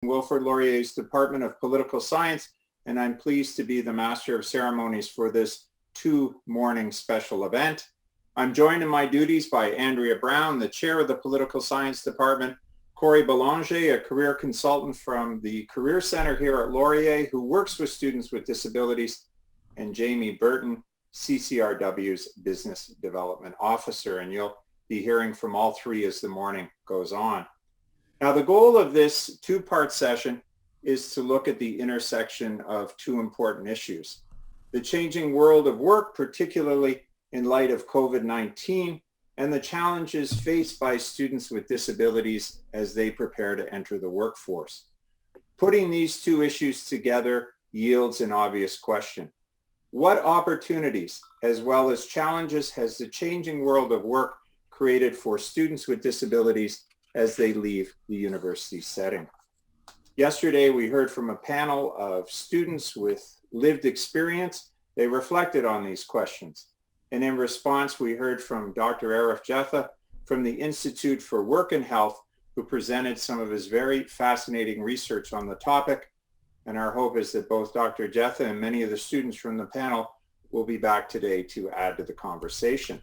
Wilfred, Laurier's Department of Political Science, and I'm pleased to be the Master of Ceremonies for this two-morning special event. I'm joined in my duties by Andrea Brown, the Chair of the Political Science Department, Corey Belanger, a career consultant from the Career Center here at Laurier, who works with students with disabilities, and Jamie Burton, CCRW's Business Development Officer. And you'll be hearing from all three as the morning goes on. Now, the goal of this two-part session is to look at the intersection of two important issues: the changing world of work, particularly in light of COVID-19, and the challenges faced by students with disabilities as they prepare to enter the workforce. Putting these two issues together yields an obvious question. What opportunities as well as challenges has the changing world of work created for students with disabilities as they leave the university setting? Yesterday, we heard from a panel of students with lived experience. They reflected on these questions. And in response, we heard from Dr. Arif Jetha from the Institute for Work and Health, who presented some of his very fascinating research on the topic. And our hope is that both Dr. Jetha and many of the students from the panel will be back today to add to the conversation.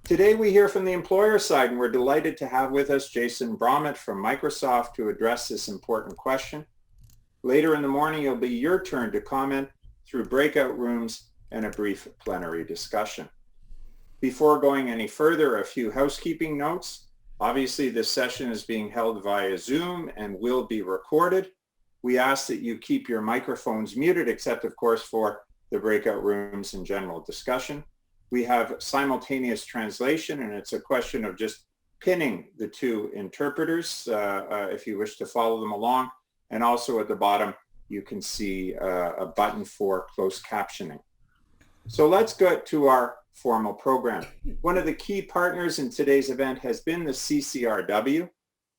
Today, we hear from the employer side, and we're delighted to have with us Jason Bromett from Microsoft to address this important question. Later in the morning, it'll be your turn to comment through breakout rooms and a brief plenary discussion. Before going any further, a few housekeeping notes. Obviously, this session is being held via Zoom and will be recorded. We ask that you keep your microphones muted, except of course for the breakout rooms and general discussion. We have simultaneous translation, and it's a question of just pinning the two interpreters if you wish to follow them along. And also at the bottom, you can see a button for closed captioning. So let's get to our formal program. One of the key partners in today's event has been the CCRW,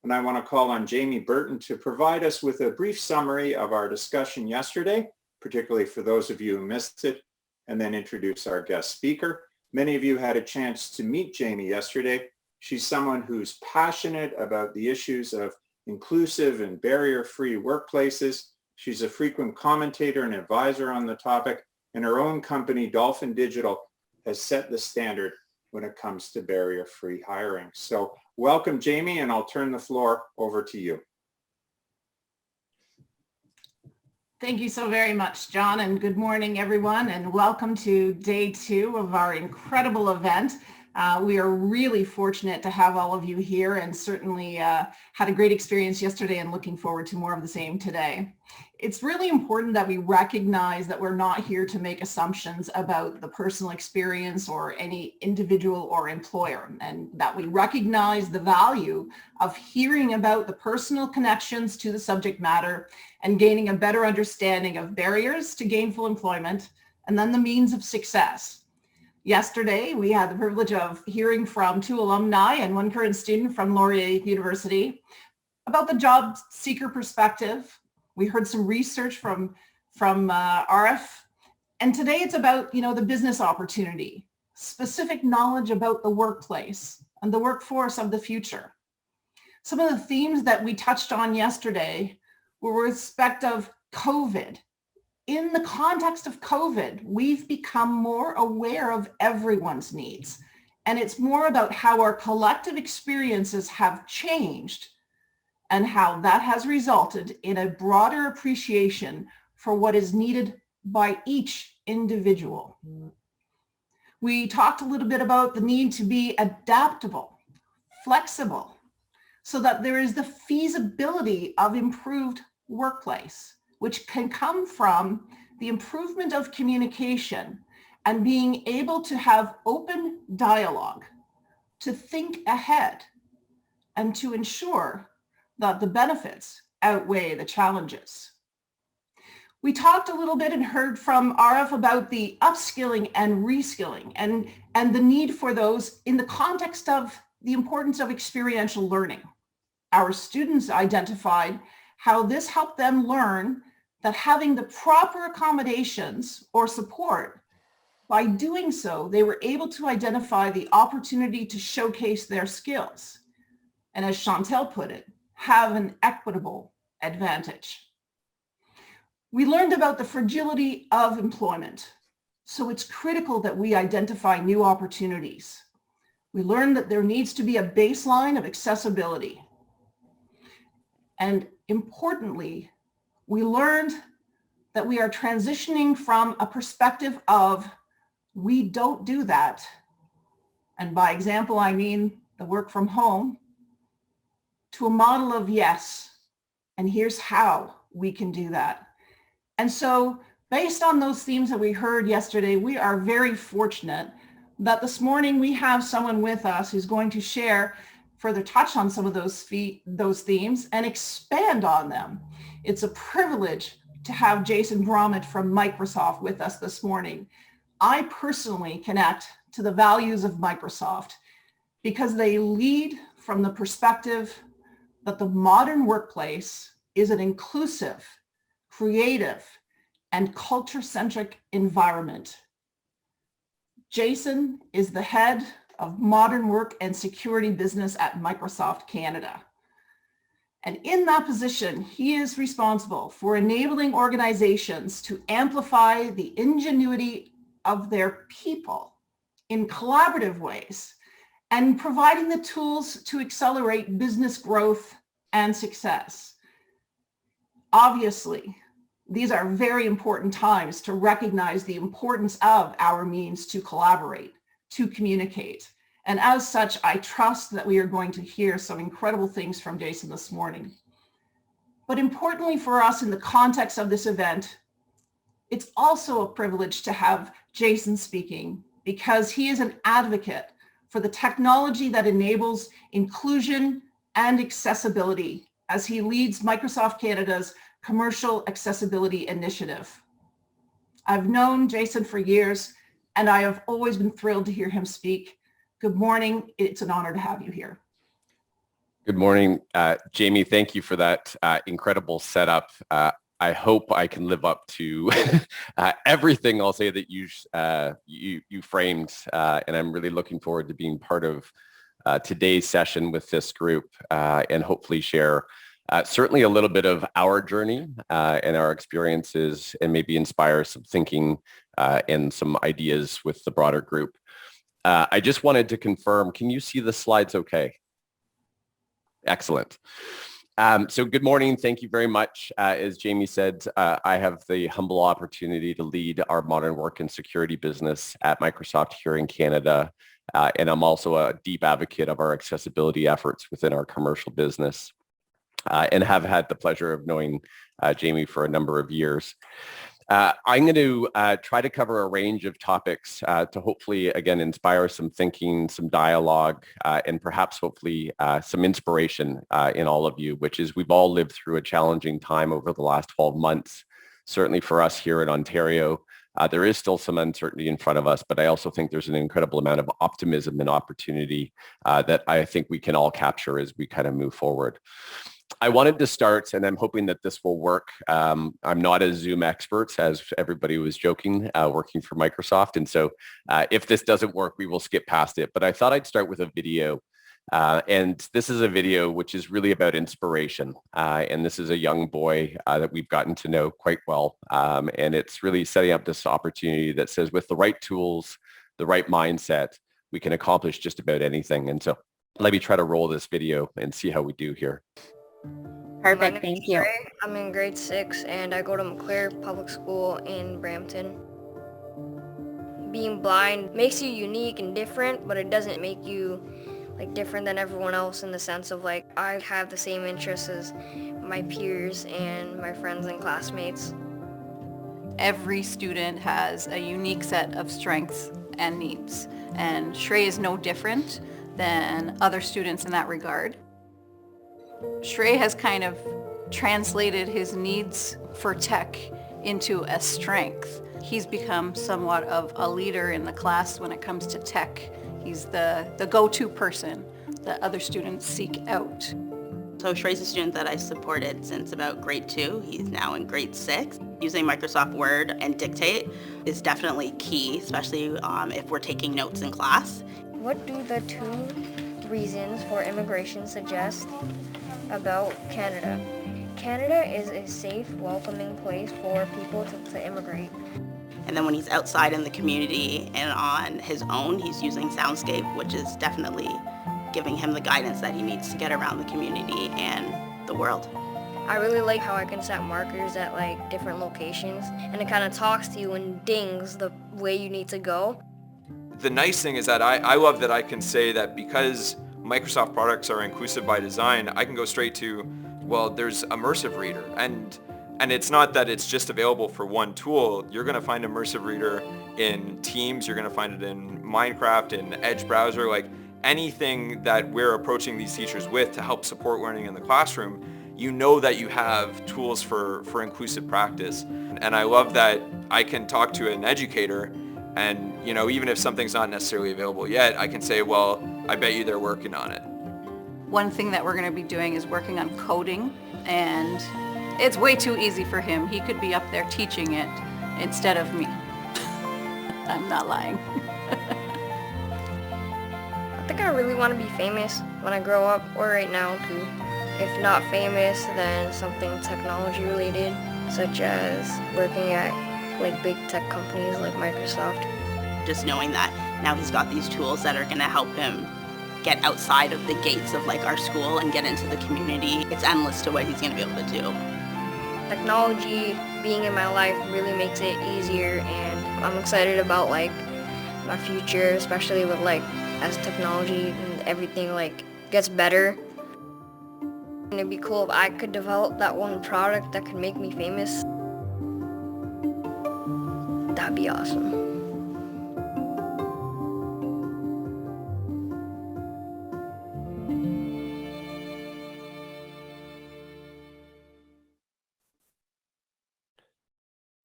and I want to call on Jamie Burton to provide us with a brief summary of our discussion yesterday, particularly for those of you who missed it, and then introduce our guest speaker. Many of you had a chance to meet Jamie yesterday. She's someone who's passionate about the issues of inclusive and barrier-free workplaces. She's a frequent commentator and advisor on the topic, and her own company, Dolphin Digital, has set the standard when it comes to barrier-free hiring. So welcome, Jamie, and I'll turn the floor over to you. Thank you so very much, John, and good morning, everyone, and welcome to day two of our incredible event. We are really fortunate to have all of you here, and certainly had a great experience yesterday and looking forward to more of the same today. It's really important that we recognize that we're not here to make assumptions about the personal experience or any individual or employer, and that we recognize the value of hearing about the personal connections to the subject matter and gaining a better understanding of barriers to gainful employment and then the means of success. Yesterday, we had the privilege of hearing from two alumni and one current student from Laurier University about the job seeker perspective. We heard some research from Arif, and today it's about the business opportunity, specific knowledge about the workplace and the workforce of the future. Some of the themes that we touched on yesterday were with respect of COVID. In the context of COVID, we've become more aware of everyone's needs, and it's more about how our collective experiences have changed and how that has resulted in a broader appreciation for what is needed by each individual. We talked a little bit about the need to be adaptable, flexible, so that there is the feasibility of improved workplace, which can come from the improvement of communication and being able to have open dialogue, to think ahead, and to ensure that the benefits outweigh the challenges. We talked a little bit and heard from Arif about the upskilling and reskilling and the need for those in the context of the importance of experiential learning. Our students identified how this helped them learn that having the proper accommodations or support, by doing so, they were able to identify the opportunity to showcase their skills. And as Chantel put it, have an equitable advantage. We learned about the fragility of employment, so it's critical that we identify new opportunities. We learned that there needs to be a baseline of accessibility. And importantly, we learned that we are transitioning from a perspective of we don't do that, and by example, I mean the work from home, to a model of yes, and here's how we can do that. And so based on those themes that we heard yesterday, we are very fortunate that this morning we have someone with us who's going to share, further touch on some of those themes and expand on them. It's a privilege to have Jason Bromett from Microsoft with us this morning. I personally connect to the values of Microsoft because they lead from the perspective that the modern workplace is an inclusive, creative, and culture-centric environment. Jason is the head of modern work and security business at Microsoft Canada. And in that position, he is responsible for enabling organizations to amplify the ingenuity of their people in collaborative ways and providing the tools to accelerate business growth and success. Obviously, these are very important times to recognize the importance of our means to collaborate, to communicate. And as such, I trust that we are going to hear some incredible things from Jason this morning. But importantly for us in the context of this event, it's also a privilege to have Jason speaking because he is an advocate for the technology that enables inclusion and accessibility as he leads Microsoft Canada's Commercial Accessibility Initiative. I've known Jason for years, and I have always been thrilled to hear him speak. Good morning. It's an honor to have you here. Good morning, Jamie. Thank you for that incredible setup. I hope I can live up to everything I'll say that you framed, and I'm really looking forward to being part of today's session with this group and hopefully share certainly a little bit of our journey and our experiences and maybe inspire some thinking and some ideas with the broader group. I just wanted to confirm, can you see the slides okay? Excellent. So good morning. Thank you very much. As Jamie said, I have the humble opportunity to lead our modern work and security business at Microsoft here in Canada. And I'm also a deep advocate of our accessibility efforts within our commercial business and have had the pleasure of knowing Jamie for a number of years. I'm going to try to cover a range of topics to hopefully, again, inspire some thinking, some dialogue, and perhaps hopefully some inspiration in all of you, which is we've all lived through a challenging time over the last 12 months. Certainly for us here in Ontario, there is still some uncertainty in front of us, but I also think there's an incredible amount of optimism and opportunity that I think we can all capture as we kind of move forward. I wanted to start, and I'm hoping that this will work. I'm not a Zoom expert, as everybody was joking, working for Microsoft. And so if this doesn't work, we will skip past it. But I thought I'd start with a video. And this is a video which is really about inspiration. And this is a young boy that we've gotten to know quite well. And it's really setting up this opportunity that says with the right tools, the right mindset, we can accomplish just about anything. And so let me try to roll this video and see how we do here. Perfect, thank you. Ray. I'm in grade 6 and I go to McClare Public School in Brampton. Being blind makes you unique and different, but it doesn't make you different than everyone else in the sense of I have the same interests as my peers and my friends and classmates. Every student has a unique set of strengths and needs, and Shrey is no different than other students in that regard. Shrey has kind of translated his needs for tech into a strength. He's become somewhat of a leader in the class when it comes to tech. He's the go-to person that other students seek out. So Shrey's a student that I supported since about grade 2. He's now in grade 6. Using Microsoft Word and Dictate is definitely key, especially if we're taking notes in class. What do the 2 reasons for immigration suggest about Canada? Canada is a safe, welcoming place for people to immigrate. And then when he's outside in the community and on his own, he's using Soundscape, which is definitely giving him the guidance that he needs to get around the community and the world. I really like how I can set markers at like different locations, and it kind of talks to you and dings the way you need to go. The nice thing is that I love that I can say that because Microsoft products are inclusive by design, I can go straight to, well, there's Immersive Reader. And it's not that it's just available for one tool. You're going to find Immersive Reader in Teams. You're going to find it in Minecraft, in Edge browser, like anything that we're approaching these teachers with to help support learning in the classroom. You know that you have tools for inclusive practice. And I love that I can talk to an educator and, you know, even if something's not necessarily available yet, I can say, well, I bet you they're working on it. One thing that we're going to be doing is working on coding, and it's way too easy for him. He could be up there teaching it instead of me. I'm not lying. I think I really want to be famous when I grow up, or right now too. If not famous, then something technology related, such as working at like big tech companies like Microsoft. Just knowing that now he's got these tools that are going to help him get outside of the gates of like our school and get into the community. It's endless to what he's going to be able to do. Technology being in my life really makes it easier, and I'm excited about like my future, especially with like as technology and everything like gets better. And it'd be cool if I could develop that one product that could make me famous. That'd be awesome.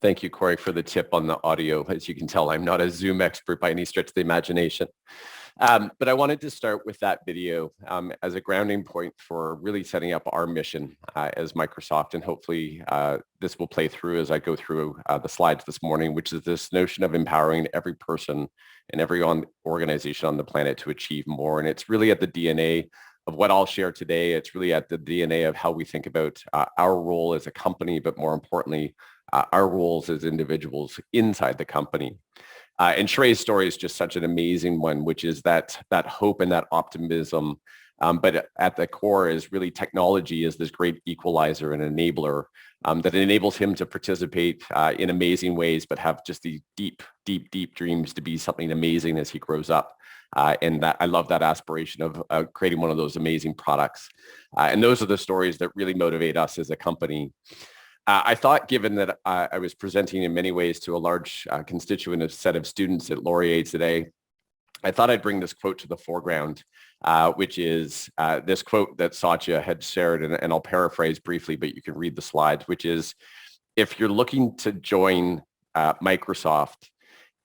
Thank you, Corey, for the tip on the audio. As you can tell, I'm not a Zoom expert by any stretch of the imagination. But I wanted to start with that video as a grounding point for really setting up our mission as Microsoft. And hopefully this will play through as I go through the slides this morning, which is this notion of empowering every person and every organization on the planet to achieve more. And it's really at the DNA of what I'll share today. It's really at the DNA of how we think about our role as a company, but more importantly, our roles as individuals inside the company. And Shrey's story is just such an amazing one, which is that hope and that optimism. But at the core is really technology is this great equalizer and enabler that enables him to participate in amazing ways, but have just these deep, deep, deep dreams to be something amazing as he grows up. And that I love that aspiration of creating one of those amazing products. And those are the stories that really motivate us as a company. I thought, given that I was presenting in many ways to a large constituent set of students at Laurier today, I thought I'd bring this quote to the foreground, which is this quote that Satya had shared, and I'll paraphrase briefly, but you can read the slides, which is, if you're looking to join Microsoft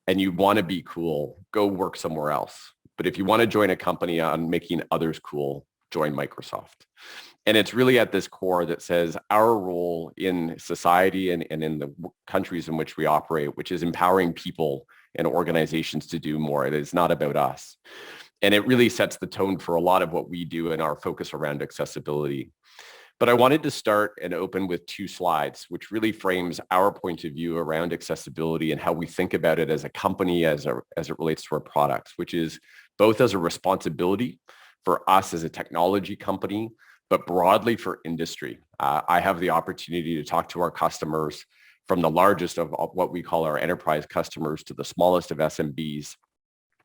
and you want to be cool, go work somewhere else. But if you want to join a company on making others cool, join Microsoft. And it's really at this core that says our role in society and in the countries in which we operate, which is empowering people and organizations to do more. It is not about us. And it really sets the tone for a lot of what we do in our focus around accessibility. But I wanted to start and open with two slides, which really frames our point of view around accessibility and how we think about it as a company as it relates to our products, which is both as a responsibility for us as a technology company, but broadly for industry. I have the opportunity to talk to our customers, from the largest of what we call our enterprise customers to the smallest of SMBs,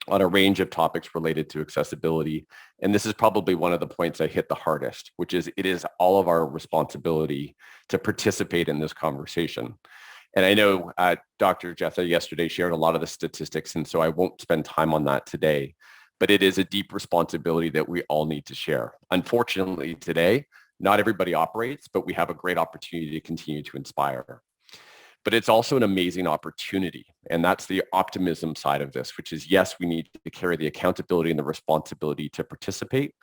on a range of topics related to accessibility. And this is probably one of the points I hit the hardest, which is it is all of our responsibility to participate in this conversation. And I know Dr. Jetha yesterday shared a lot of the statistics, and so I won't spend time on that today. But it is a deep responsibility that we all need to share. Unfortunately, today, not everybody operates, but we have a great opportunity to continue to inspire. But it's also an amazing opportunity. And that's the optimism side of this, which is, yes, we need to carry the accountability and the responsibility to participate.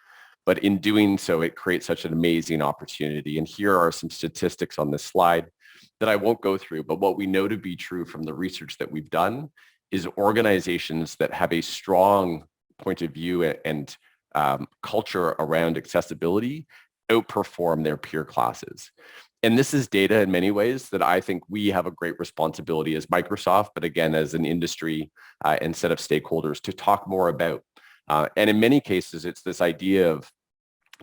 But in doing so, it creates such an amazing opportunity. And here are some statistics on this slide that I won't go through. But what we know to be true from the research that we've done is organizations that have a strong point of view and culture around accessibility outperform their peer classes. And this is data in many ways that I think we have a great responsibility as Microsoft, but again, as an industry and set of stakeholders to talk more about. And in many cases, it's this idea of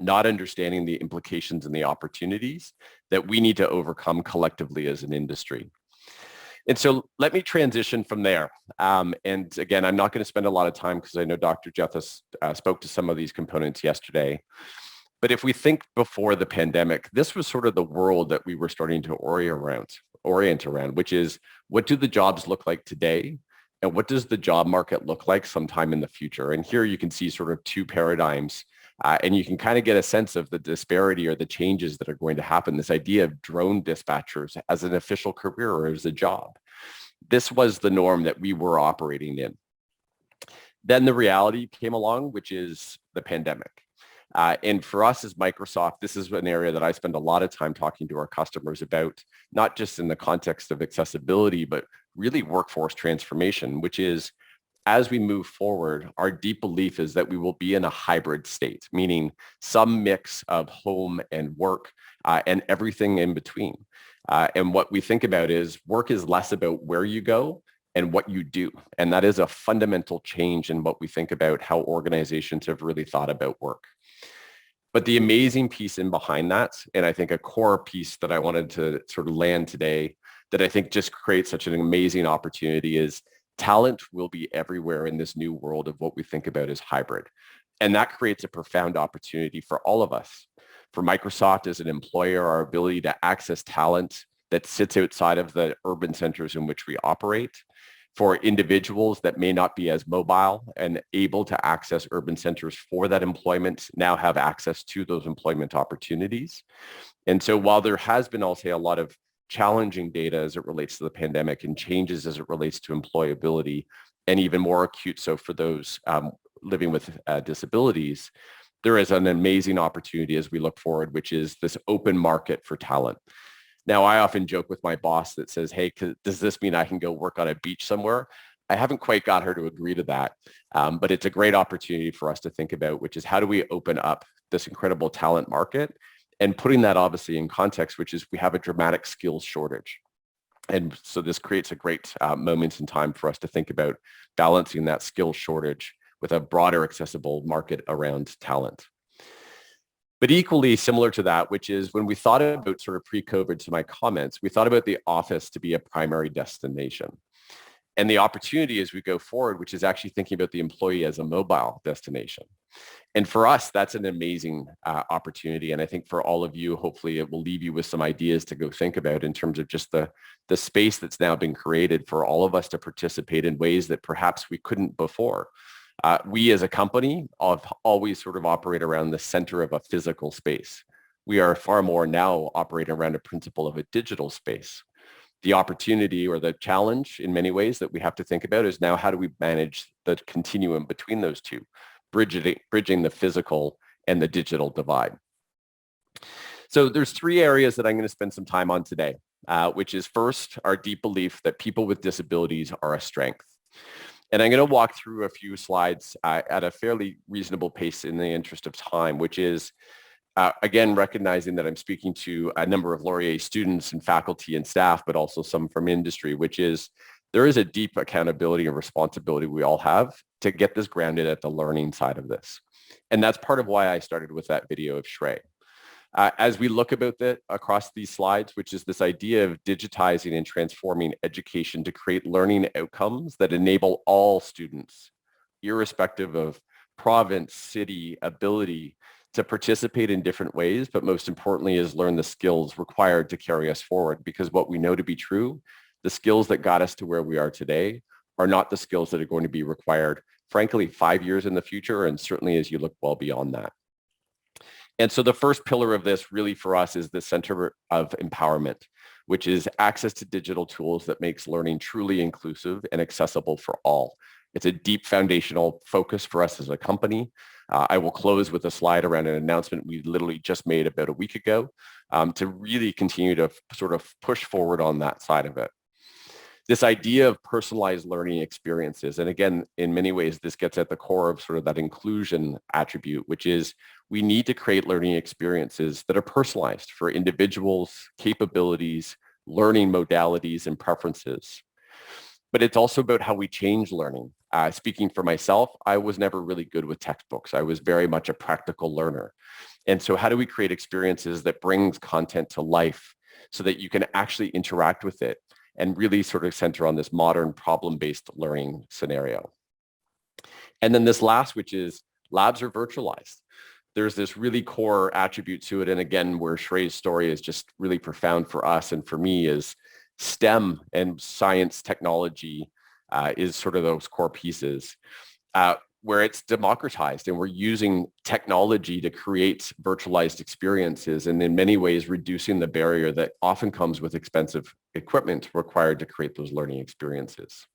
not understanding the implications and the opportunities that we need to overcome collectively as an industry. And so let me transition from there. And again, I'm not going to spend a lot of time because I know Dr. Jethis spoke to some of these components yesterday. But if we think before the pandemic, this was sort of the world that we were starting to orient around, which is, what do the jobs look like today? And what does the job market look like sometime in the future? And here you can see sort of two paradigms. And you can kind of get a sense of the disparity or the changes that are going to happen. This idea of drone dispatchers as an official career or as a job. This was the norm that we were operating in. Then the reality came along, which is the pandemic. And for us as Microsoft, this is an area that I spend a lot of time talking to our customers about, not just in the context of accessibility, but really workforce transformation, which is, as we move forward, our deep belief is that we will be in a hybrid state, meaning some mix of home and work and everything in between. And what we think about is work is less about where you go and what you do. And that is a fundamental change in what we think about how organizations have really thought about work. But the amazing piece in behind that, and I think a core piece that I wanted to sort of land today that I think just creates such an amazing opportunity, is talent will be everywhere in this new world of what we think about as hybrid. And that creates a profound opportunity for all of us. For Microsoft as an employer, our ability to access talent that sits outside of the urban centers in which we operate. For individuals that may not be as mobile and able to access urban centers for that employment, now have access to those employment opportunities. And so while there has been, I'll say, a lot of challenging data as it relates to the pandemic and changes as it relates to employability, and even more acute so for those living with disabilities, there is an amazing opportunity as we look forward, which is this open market for talent. Now, I often joke with my boss that says, hey, does this mean I can go work on a beach somewhere? I haven't quite got her to agree to that, but it's a great opportunity for us to think about, which is how do we open up this incredible talent market? And putting that obviously in context, which is we have a dramatic skills shortage. And so this creates a great moment in time for us to think about balancing that skills shortage with a broader accessible market around talent. But equally similar to that, which is when we thought about sort of pre-COVID, to my comments, we thought about the office to be a primary destination. And the opportunity as we go forward, which is actually thinking about the employee as a mobile destination. And for us, that's an amazing opportunity. And I think for all of you, hopefully it will leave you with some ideas to go think about in terms of just the space that's now been created for all of us to participate in ways that perhaps we couldn't before. We as a company have always sort of operate around the center of a physical space. We are far more now operating around a principle of a digital space. The opportunity or the challenge in many ways that we have to think about is now how do we manage the continuum between those two, bridging the physical and the digital divide. So there's three areas that I'm going to spend some time on today, which is first, our deep belief that people with disabilities are a strength. And I'm going to walk through a few slides at a fairly reasonable pace in the interest of time, which is, again, recognizing that I'm speaking to a number of Laurier students and faculty and staff, but also some from industry, which is there is a deep accountability and responsibility we all have to get this grounded at the learning side of this. And that's part of why I started with that video of Shrey. As we look about that across these slides, which is this idea of digitizing and transforming education to create learning outcomes that enable all students, irrespective of province, city, ability, to participate in different ways, but most importantly is learn the skills required to carry us forward. Because what we know to be true, the skills that got us to where we are today are not the skills that are going to be required, frankly, 5 years in the future, and certainly as you look well beyond that. And so the first pillar of this really for us is the center of empowerment, which is access to digital tools that makes learning truly inclusive and accessible for all. It's a deep foundational focus for us as a company. I will close with a slide around an announcement we literally just made about a week ago to really continue to sort of push forward on that side of it. This idea of personalized learning experiences, and again, in many ways, this gets at the core of sort of that inclusion attribute, which is we need to create learning experiences that are personalized for individuals, capabilities, learning modalities, and preferences. But it's also about how we change learning. Speaking for myself, I was never really good with textbooks. I was very much a practical learner. And so how do we create experiences that brings content to life so that you can actually interact with it and really sort of center on this modern problem-based learning scenario? And then this last, which is labs are virtualized. There's this really core attribute to it. And again, where Shrey's story is just really profound for us and for me is STEM and science technology is sort of those core pieces where it's democratized and we're using technology to create virtualized experiences and in many ways reducing the barrier that often comes with expensive equipment required to create those learning experiences.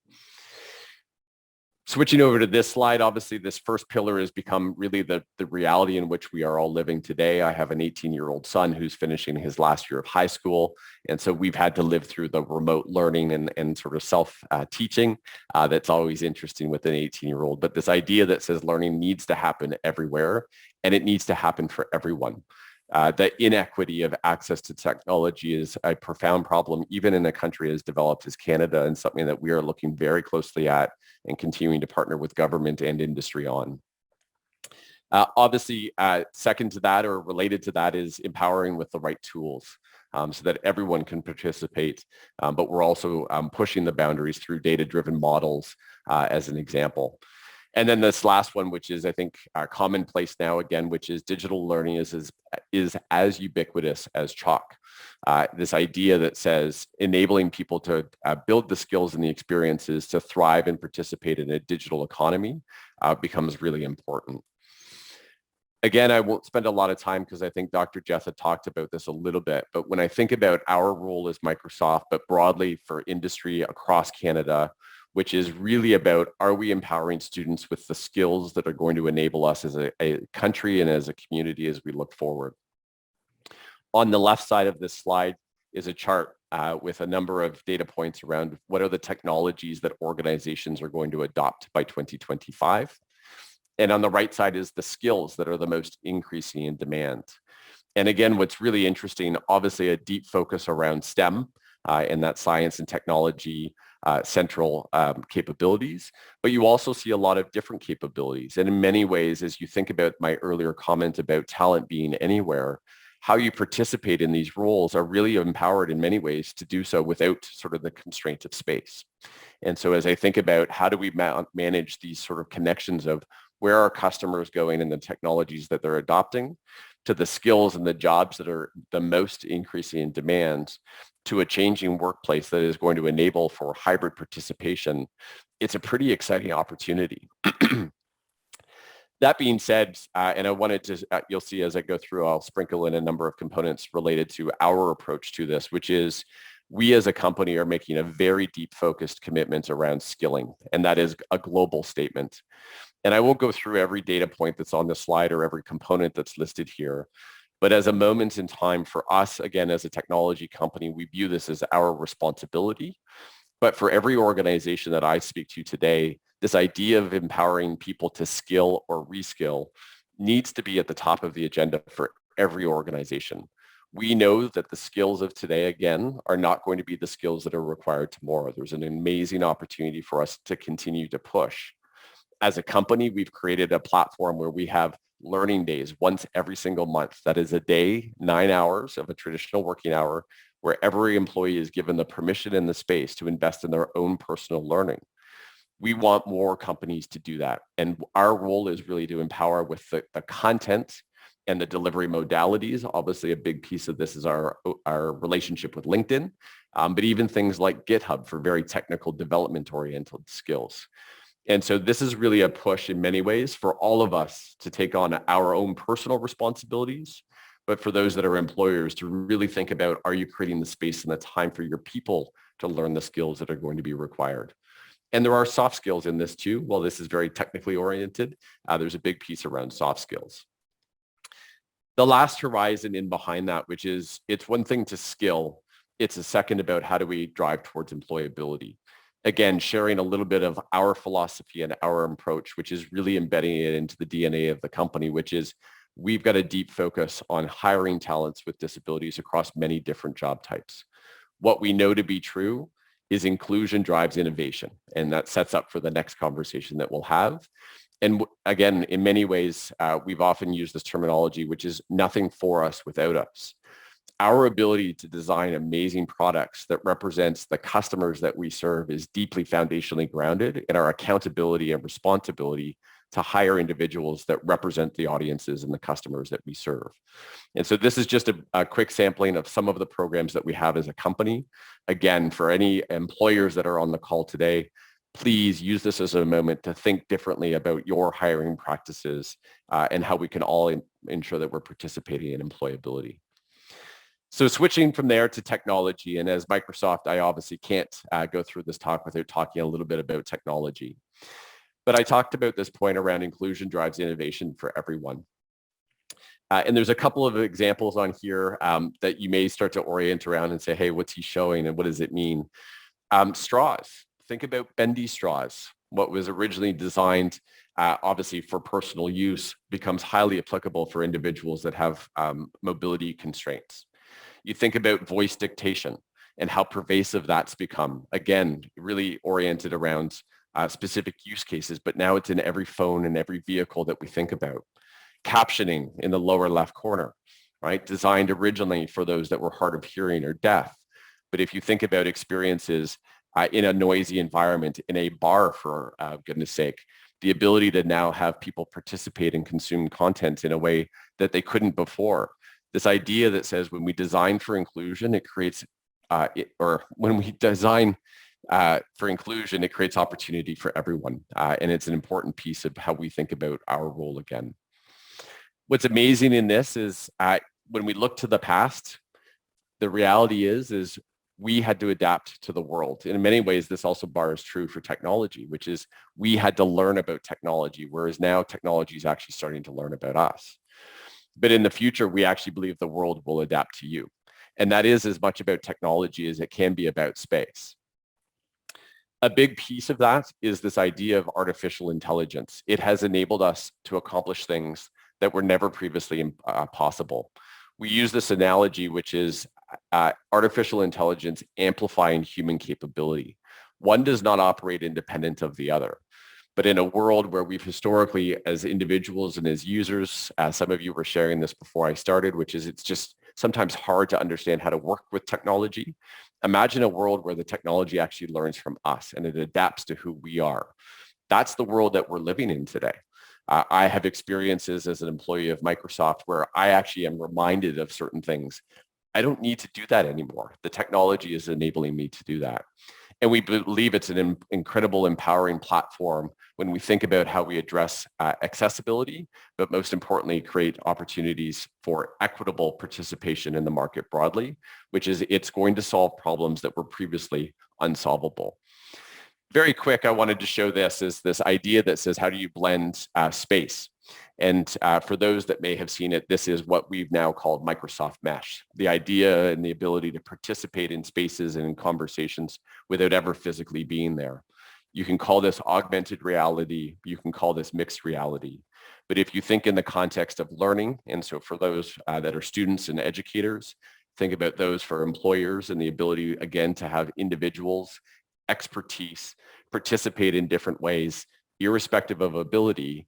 Switching over to this slide, obviously this first pillar has become really the reality in which we are all living today. I have an 18-year-old son who's finishing his last year of high school. And so we've had to live through the remote learning and sort of self-teaching. That's always interesting with an 18-year-old. But this idea that says learning needs to happen everywhere and it needs to happen for everyone. The inequity of access to technology is a profound problem, even in a country as developed as Canada, and something that we are looking very closely at and continuing to partner with government and industry on. Obviously, second to that or related to that is empowering with the right tools so that everyone can participate, but we're also pushing the boundaries through data-driven models as an example. And then this last one, which is, I think, commonplace now again, which is digital learning is as ubiquitous as chalk. This idea that says enabling people to build the skills and the experiences to thrive and participate in a digital economy becomes really important. Again, I won't spend a lot of time because I think Dr. Jetha talked about this a little bit, but when I think about our role as Microsoft, but broadly for industry across Canada, which is really about, are we empowering students with the skills that are going to enable us as a country and as a community as we look forward? On the left side of this slide is a chart with a number of data points around what are the technologies that organizations are going to adopt by 2025. And on the right side is the skills that are the most increasing in demand. And again, what's really interesting, obviously a deep focus around STEM and that science and technology central capabilities, but you also see a lot of different capabilities. And in many ways, as you think about my earlier comment about talent being anywhere, how you participate in these roles are really empowered in many ways to do so without sort of the constraint of space. And so as I think about how do we manage these sort of connections of where are customers going and the technologies that they're adopting to the skills and the jobs that are the most increasing in demand to a changing workplace that is going to enable for hybrid participation, it's a pretty exciting opportunity. That being said, and I wanted to, you'll see as I go through, I'll sprinkle in a number of components related to our approach to this, which is we as a company are making a very deep focused commitment around skilling, and that is a global statement. And I won't go through every data point that's on the slide or every component that's listed here, but as a moment in time for us, again, as a technology company, we view this as our responsibility. But for every organization that I speak to today, this idea of empowering people to skill or reskill needs to be at the top of the agenda for every organization. We know that the skills of today, again, are not going to be the skills that are required tomorrow. There's an amazing opportunity for us to continue to push. As a company, we've created a platform where we have learning days once every single month. That is a day, 9 hours of a traditional working hour, where every employee is given the permission and the space to invest in their own personal learning. We want more companies to do that. And our role is really to empower with the content and the delivery modalities. Obviously, a big piece of this is our relationship with LinkedIn, but even things like GitHub for very technical development-oriented skills. And so this is really a push in many ways for all of us to take on our own personal responsibilities, but for those that are employers to really think about, are you creating the space and the time for your people to learn the skills that are going to be required? And there are soft skills in this too. While this is very technically oriented, there's a big piece around soft skills. The last horizon in behind that, which is, it's one thing to skill, it's a second about how do we drive towards employability. Again, sharing a little bit of our philosophy and our approach, which is really embedding it into the DNA of the company, which is we've got a deep focus on hiring talents with disabilities across many different job types. What we know to be true is inclusion drives innovation, and that sets up for the next conversation that we'll have. And again, in many ways, we've often used this terminology, which is nothing for us without us. Our ability to design amazing products that represents the customers that we serve is deeply foundationally grounded in our accountability and responsibility to hire individuals that represent the audiences and the customers that we serve. And so this is just a quick sampling of some of the programs that we have as a company. Again, for any employers that are on the call today, please use this as a moment to think differently about your hiring practices and how we can all ensure that we're participating in employability. So switching from there to technology, and as Microsoft, I obviously can't go through this talk without talking a little bit about technology. But I talked about this point around inclusion drives innovation for everyone. And there's a couple of examples on here that you may start to orient around and say, hey, what's he showing and what does it mean? Straws. Think about bendy straws. What was originally designed, obviously for personal use, becomes highly applicable for individuals that have mobility constraints. You think about voice dictation and how pervasive that's become. Again, really oriented around specific use cases, but now it's in every phone and every vehicle that we think about. Captioning in the lower left corner, right? Designed originally for those that were hard of hearing or deaf. But if you think about experiences in a noisy environment, in a bar, for goodness sake, the ability to now have people participate and consume content in a way that they couldn't before. This idea that says when we design for inclusion, it creates, when we design for inclusion, it creates opportunity for everyone. And it's an important piece of how we think about our role again. What's amazing in this is when we look to the past, the reality is we had to adapt to the world. And in many ways, this also bars true for technology, which is we had to learn about technology, whereas now technology is actually starting to learn about us. But in the future, we actually believe the world will adapt to you. And that is as much about technology as it can be about space. A big piece of that is this idea of artificial intelligence. It has enabled us to accomplish things that were never previously possible. We use this analogy, which is artificial intelligence amplifying human capability. One does not operate independent of the other. But in a world where we've historically, as individuals and as users, some of you were sharing this before I started, which is it's just sometimes hard to understand how to work with technology. Imagine a world where the technology actually learns from us and it adapts to who we are. That's the world that we're living in today. I have experiences as an employee of Microsoft where I actually am reminded of certain things. I don't need to do that anymore. The technology is enabling me to do that. And we believe it's an incredible, empowering platform when we think about how we address accessibility, but most importantly, create opportunities for equitable participation in the market broadly, which is it's going to solve problems that were previously unsolvable. Very quick, I wanted to show this is this idea that says, how do you blend space? And for those that may have seen it, this is what we've now called Microsoft Mesh. The idea and the ability to participate in spaces and in conversations without ever physically being there. You can call this augmented reality. You can call this mixed reality. But if you think in the context of learning, and so for those that are students and educators, think about those for employers and the ability, again, to have individuals, expertise, participate in different ways, irrespective of ability.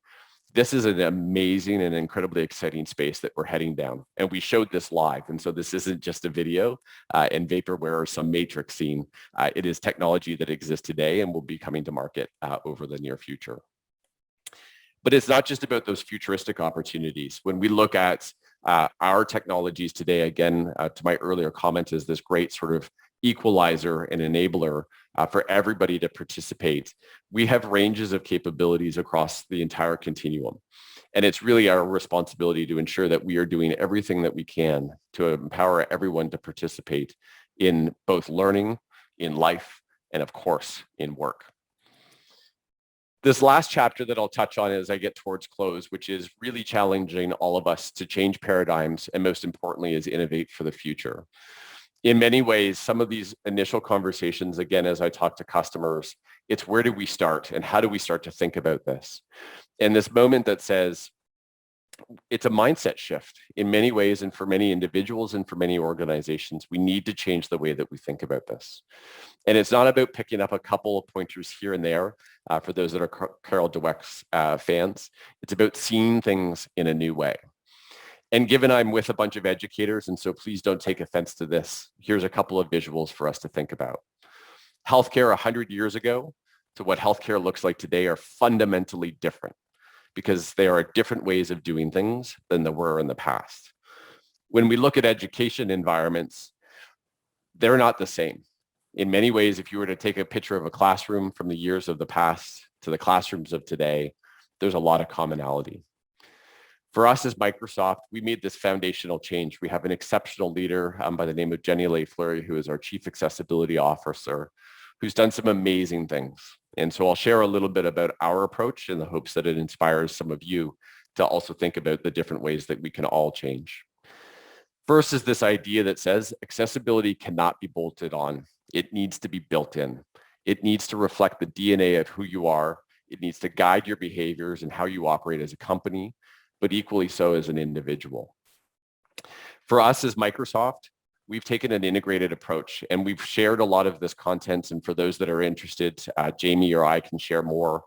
This is an amazing and incredibly exciting space that we're heading down. And we showed this live. And so this isn't just a video and vaporware or some matrix scene. It is technology that exists today and will be coming to market over the near future. But it's not just about those futuristic opportunities. When we look at our technologies today, again, to my earlier comment, is this great sort of equalizer and enabler for everybody to participate. We have ranges of capabilities across the entire continuum. And it's really our responsibility to ensure that we are doing everything that we can to empower everyone to participate in both learning, in life, and of course, in work. This last chapter that I'll touch on as I get towards close, which is really challenging all of us to change paradigms and most importantly is innovate for the future. In many ways, some of these initial conversations, again, as I talk to customers, it's where do we start and how do we start to think about this? And this moment that says, it's a mindset shift in many ways, and for many individuals and for many organizations, we need to change the way that we think about this. And it's not about picking up a couple of pointers here and there for those that are Carol Dweck's fans. It's about seeing things in a new way. And given I'm with a bunch of educators, and so please don't take offense to this, here's a couple of visuals for us to think about. Healthcare 100 years ago to what healthcare looks like today are fundamentally different, because there are different ways of doing things than there were in the past. When we look at education environments, they're not the same. In many ways, if you were to take a picture of a classroom from the years of the past to the classrooms of today, there's a lot of commonality. For us as Microsoft, we made this foundational change. We have an exceptional leader by the name of Jenny Laurier, who is our Chief Accessibility Officer, who's done some amazing things. And so I'll share a little bit about our approach in the hopes that it inspires some of you to also think about the different ways that we can all change. First is this idea that says accessibility cannot be bolted on. It needs to be built in. It needs to reflect the DNA of who you are. It needs to guide your behaviors and how you operate as a company, but equally so as an individual. For us as Microsoft, we've taken an integrated approach, and we've shared a lot of this content. And for those that are interested, Jamie or I can share more,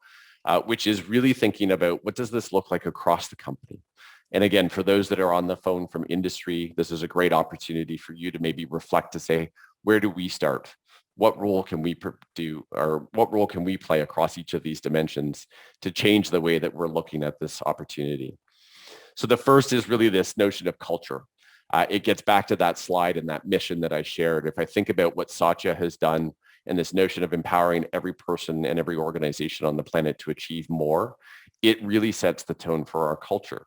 which is really thinking about what does this look like across the company? And again, for those that are on the phone from industry, this is a great opportunity for you to maybe reflect to say, where do we start? What role can we do, or what role can we play across each of these dimensions to change the way that we're looking at this opportunity? So the first is really this notion of culture. It gets back to that slide and that mission that I shared. If I think about what Satya has done and this notion of empowering every person and every organization on the planet to achieve more, it really sets the tone for our culture.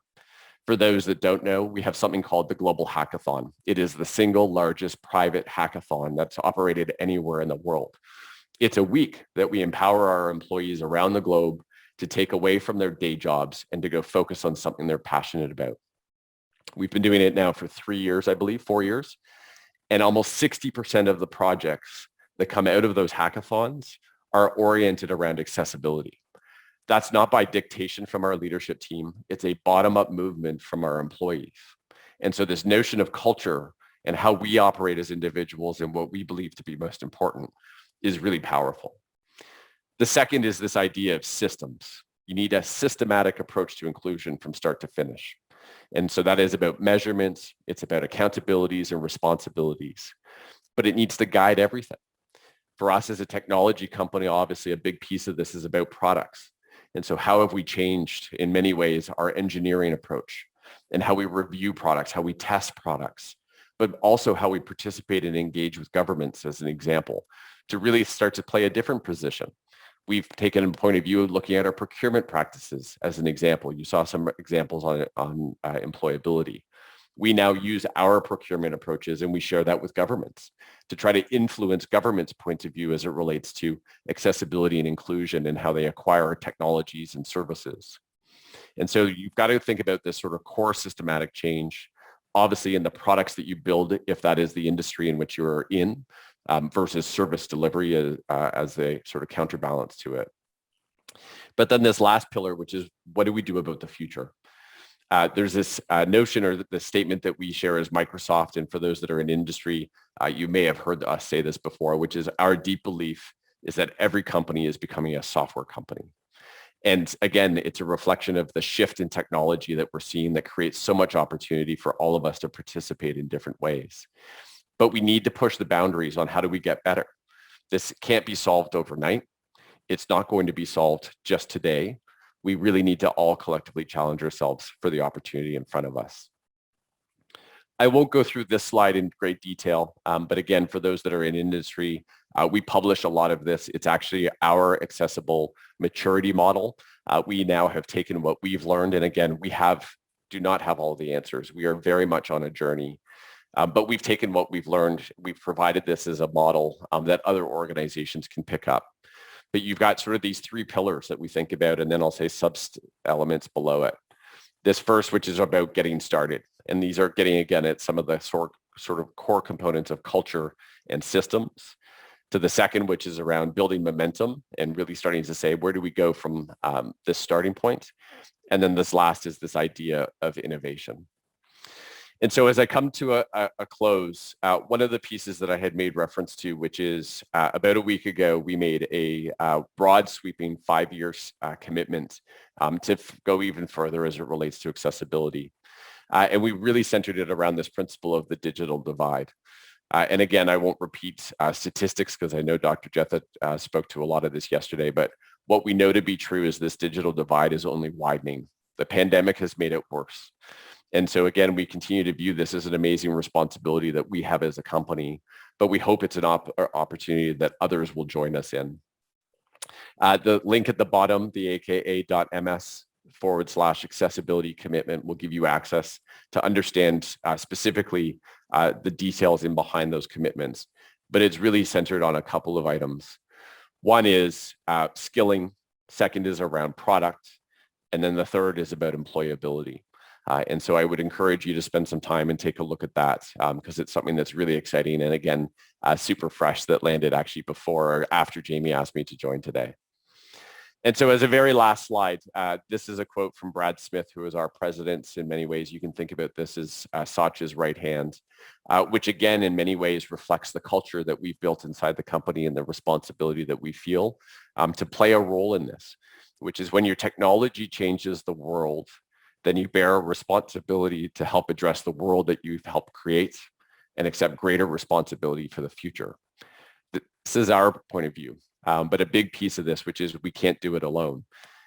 For those that don't know, we have something called the Global Hackathon. It is the single largest private hackathon that's operated anywhere in the world. It's a week that we empower our employees around the globe to take away from their day jobs and to go focus on something they're passionate about. We've been doing it now for 3 years, I believe, 4 years. And almost 60% of the projects that come out of those hackathons are oriented around accessibility. That's not by dictation from our leadership team. It's a bottom-up movement from our employees. And so this notion of culture and how we operate as individuals and what we believe to be most important is really powerful. The second is this idea of systems. You need a systematic approach to inclusion from start to finish. And so that is about measurements, it's about accountabilities and responsibilities, but it needs to guide everything. For us as a technology company, obviously a big piece of this is about products. And so how have we changed in many ways our engineering approach and how we review products, how we test products, but also how we participate and engage with governments as an example to really start to play a different position. We've taken a point of view looking at our procurement practices as an example. You saw some examples on employability. We now use our procurement approaches and we share that with governments to try to influence governments' points of view as it relates to accessibility and inclusion and how they acquire technologies and services. And so you've got to think about this sort of core systematic change, obviously in the products that you build, if that is the industry in which you're in, versus service delivery as a sort of counterbalance to it. But then this last pillar, which is what do we do about the future? There's this notion or the statement that we share as Microsoft, and for those that are in industry, you may have heard us say this before, which is our deep belief is that every company is becoming a software company. And again, it's a reflection of the shift in technology that we're seeing that creates so much opportunity for all of us to participate in different ways. But we need to push the boundaries on how do we get better. This can't be solved overnight. It's not going to be solved just today. We really need to all collectively challenge ourselves for the opportunity in front of us. I won't go through this slide in great detail, but again, for those that are in industry, we publish a lot of this. It's actually our accessible maturity model. We now have taken what we've learned, and again, we do not have all the answers. We are very much on a journey. But we've taken what we've learned, we've provided this as a model that other organizations can pick up. But you've got sort of these three pillars that we think about, and then I'll say sub-elements below it. This first, which is about getting started. And these are getting, again, at some of the sort of core components of culture and systems, to the second, which is around building momentum and really starting to say, where do we go from this starting point? And then this last is this idea of innovation. And so as I come to a close, one of the pieces that I had made reference to, which is about a week ago, we made a broad sweeping 5-year commitment to go even further as it relates to accessibility. And we really centered it around this principle of the digital divide. And again, I won't repeat statistics because I know Dr. Jetha spoke to a lot of this yesterday, but what we know to be true is this digital divide is only widening. The pandemic has made it worse. And so again, we continue to view this as an amazing responsibility that we have as a company, but we hope it's an opportunity that others will join us in. The link at the bottom, the aka.ms/accessibility commitment, will give you access to understand specifically the details in behind those commitments. But it's really centered on a couple of items. One is skilling, second is around product, and then the third is about employability. And so I would encourage you to spend some time and take a look at that because it's something that's really exciting and again, super fresh, that landed actually before or after Jamie asked me to join today. And so as a very last slide, this is a quote from Brad Smith, who is our president. In many ways, you can think about this as Satya's right hand, which again, in many ways reflects the culture that we've built inside the company and the responsibility that we feel to play a role in this, which is when your technology changes the world, then you bear a responsibility to help address the world that you've helped create and accept greater responsibility for the future. This is our point of view, but a big piece of this, which is we can't do it alone.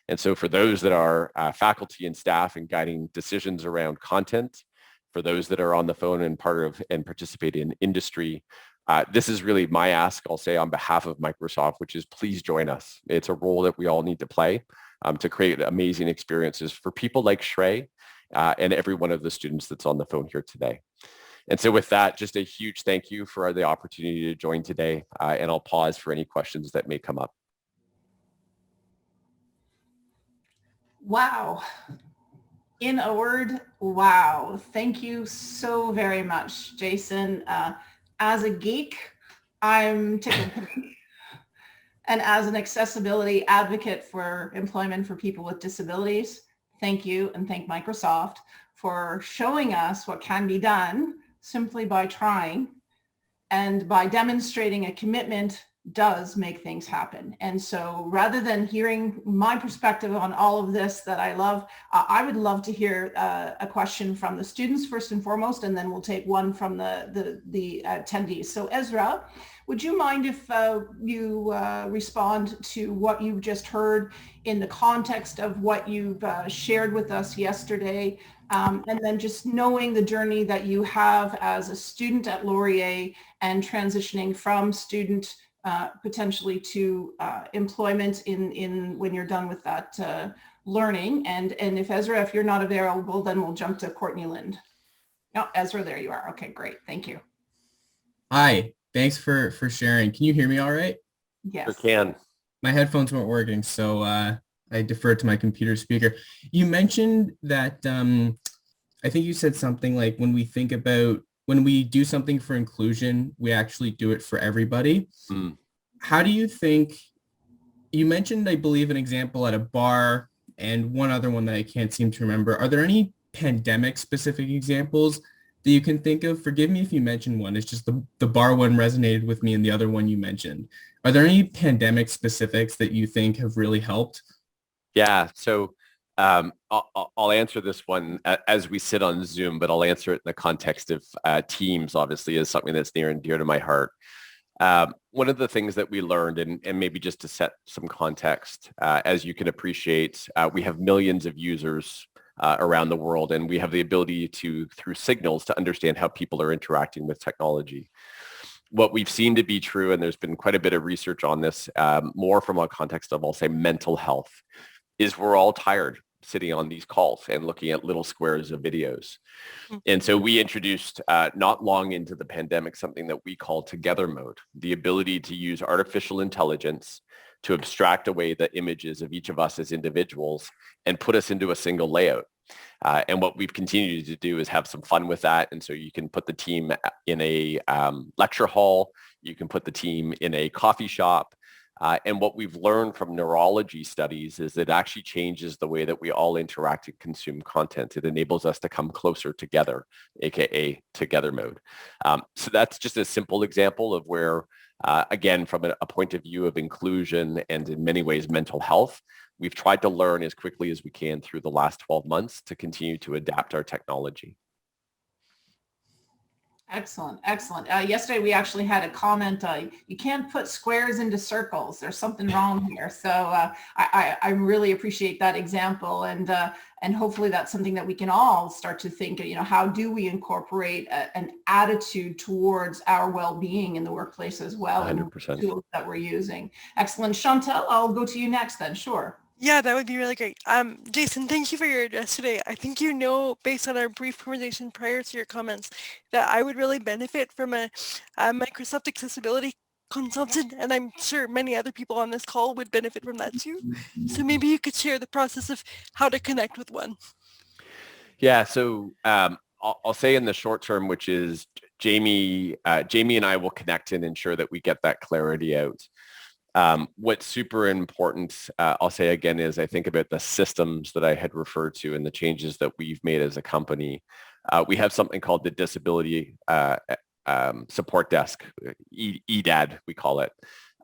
And so for those that are faculty and staff and guiding decisions around content, for those that are on the phone and part of and participate in industry, this is really my ask, I'll say on behalf of Microsoft, which is please join us. It's a role that we all need to play to create amazing experiences for people like Shrey and every one of the students that's on the phone here today. And so with that, just a huge thank you for the opportunity to join today, and I'll pause for any questions that may come up. Wow. In a word, wow. Thank you so very much, Jason. As a geek, I'm tickled pink. And as an accessibility advocate for employment for people with disabilities, thank you and thank Microsoft for showing us what can be done simply by trying, and by demonstrating a commitment does make things happen. And so rather than hearing my perspective on all of this that I love, I would love to hear a question from the students first and foremost, and then we'll take one from the attendees. So Ezra, would you mind if you respond to what you've just heard in the context of what you've shared with us yesterday, and then just knowing the journey that you have as a student at Laurier and transitioning from student potentially to employment in when you're done with that learning. And if Ezra, if you're not available, then we'll jump to Courtney Lind. Oh, Ezra, there you are. Okay, great. Thank you. Hi, thanks for sharing. Can you hear me all right? Yes. Sure can. My headphones weren't working, so I deferred to my computer speaker. You mentioned that, I think you said something like when we do something for inclusion, we actually do it for everybody. Mm. How do you think, you mentioned, I believe, an example at a bar and one other one that I can't seem to remember. Are there any pandemic specific examples that you can think of? Forgive me if you mentioned one. It's just the bar one resonated with me and the other one you mentioned. Are there any pandemic specifics that you think have really helped? Yeah, so I'll answer this one as we sit on Zoom, but I'll answer it in the context of Teams, obviously, is something that's near and dear to my heart. One of the things that we learned, and maybe just to set some context, as you can appreciate, we have millions of users around the world, and we have the ability to, through signals, to understand how people are interacting with technology. What we've seen to be true, and there's been quite a bit of research on this, more from a context of, I'll say, mental health, is we're all tired sitting on these calls and looking at little squares of videos. And so we introduced not long into the pandemic something that we call together mode, the ability to use artificial intelligence to abstract away the images of each of us as individuals and put us into a single layout. And what we've continued to do is have some fun with that. And so you can put the team in a lecture hall, you can put the team in a coffee shop. And what we've learned from neurology studies is it actually changes the way that we all interact and consume content. It enables us to come closer together, AKA together mode. So that's just a simple example of where, again, from a point of view of inclusion and in many ways mental health, we've tried to learn as quickly as we can through the last 12 months to continue to adapt our technology. Excellent, excellent. Yesterday we actually had a comment, you can't put squares into circles. There's something wrong here. So I really appreciate that example, and hopefully that's something that we can all start to think, how do we incorporate an attitude towards our well-being in the workplace as well, 100%. and the tools that we're using. Excellent. Chantel, I'll go to you next then. Sure. Yeah, that would be really great. Jason, thank you for your address today. I think you know, based on our brief conversation prior to your comments, that I would really benefit from a Microsoft accessibility consultant, and I'm sure many other people on this call would benefit from that too. So maybe you could share the process of how to connect with one. Yeah, so I'll say in the short term, which is Jamie and I will connect and ensure that we get that clarity out. What's super important, I'll say again, is I think about the systems that I had referred to and the changes that we've made as a company. We have something called the Disability Support Desk, EDAD, we call it.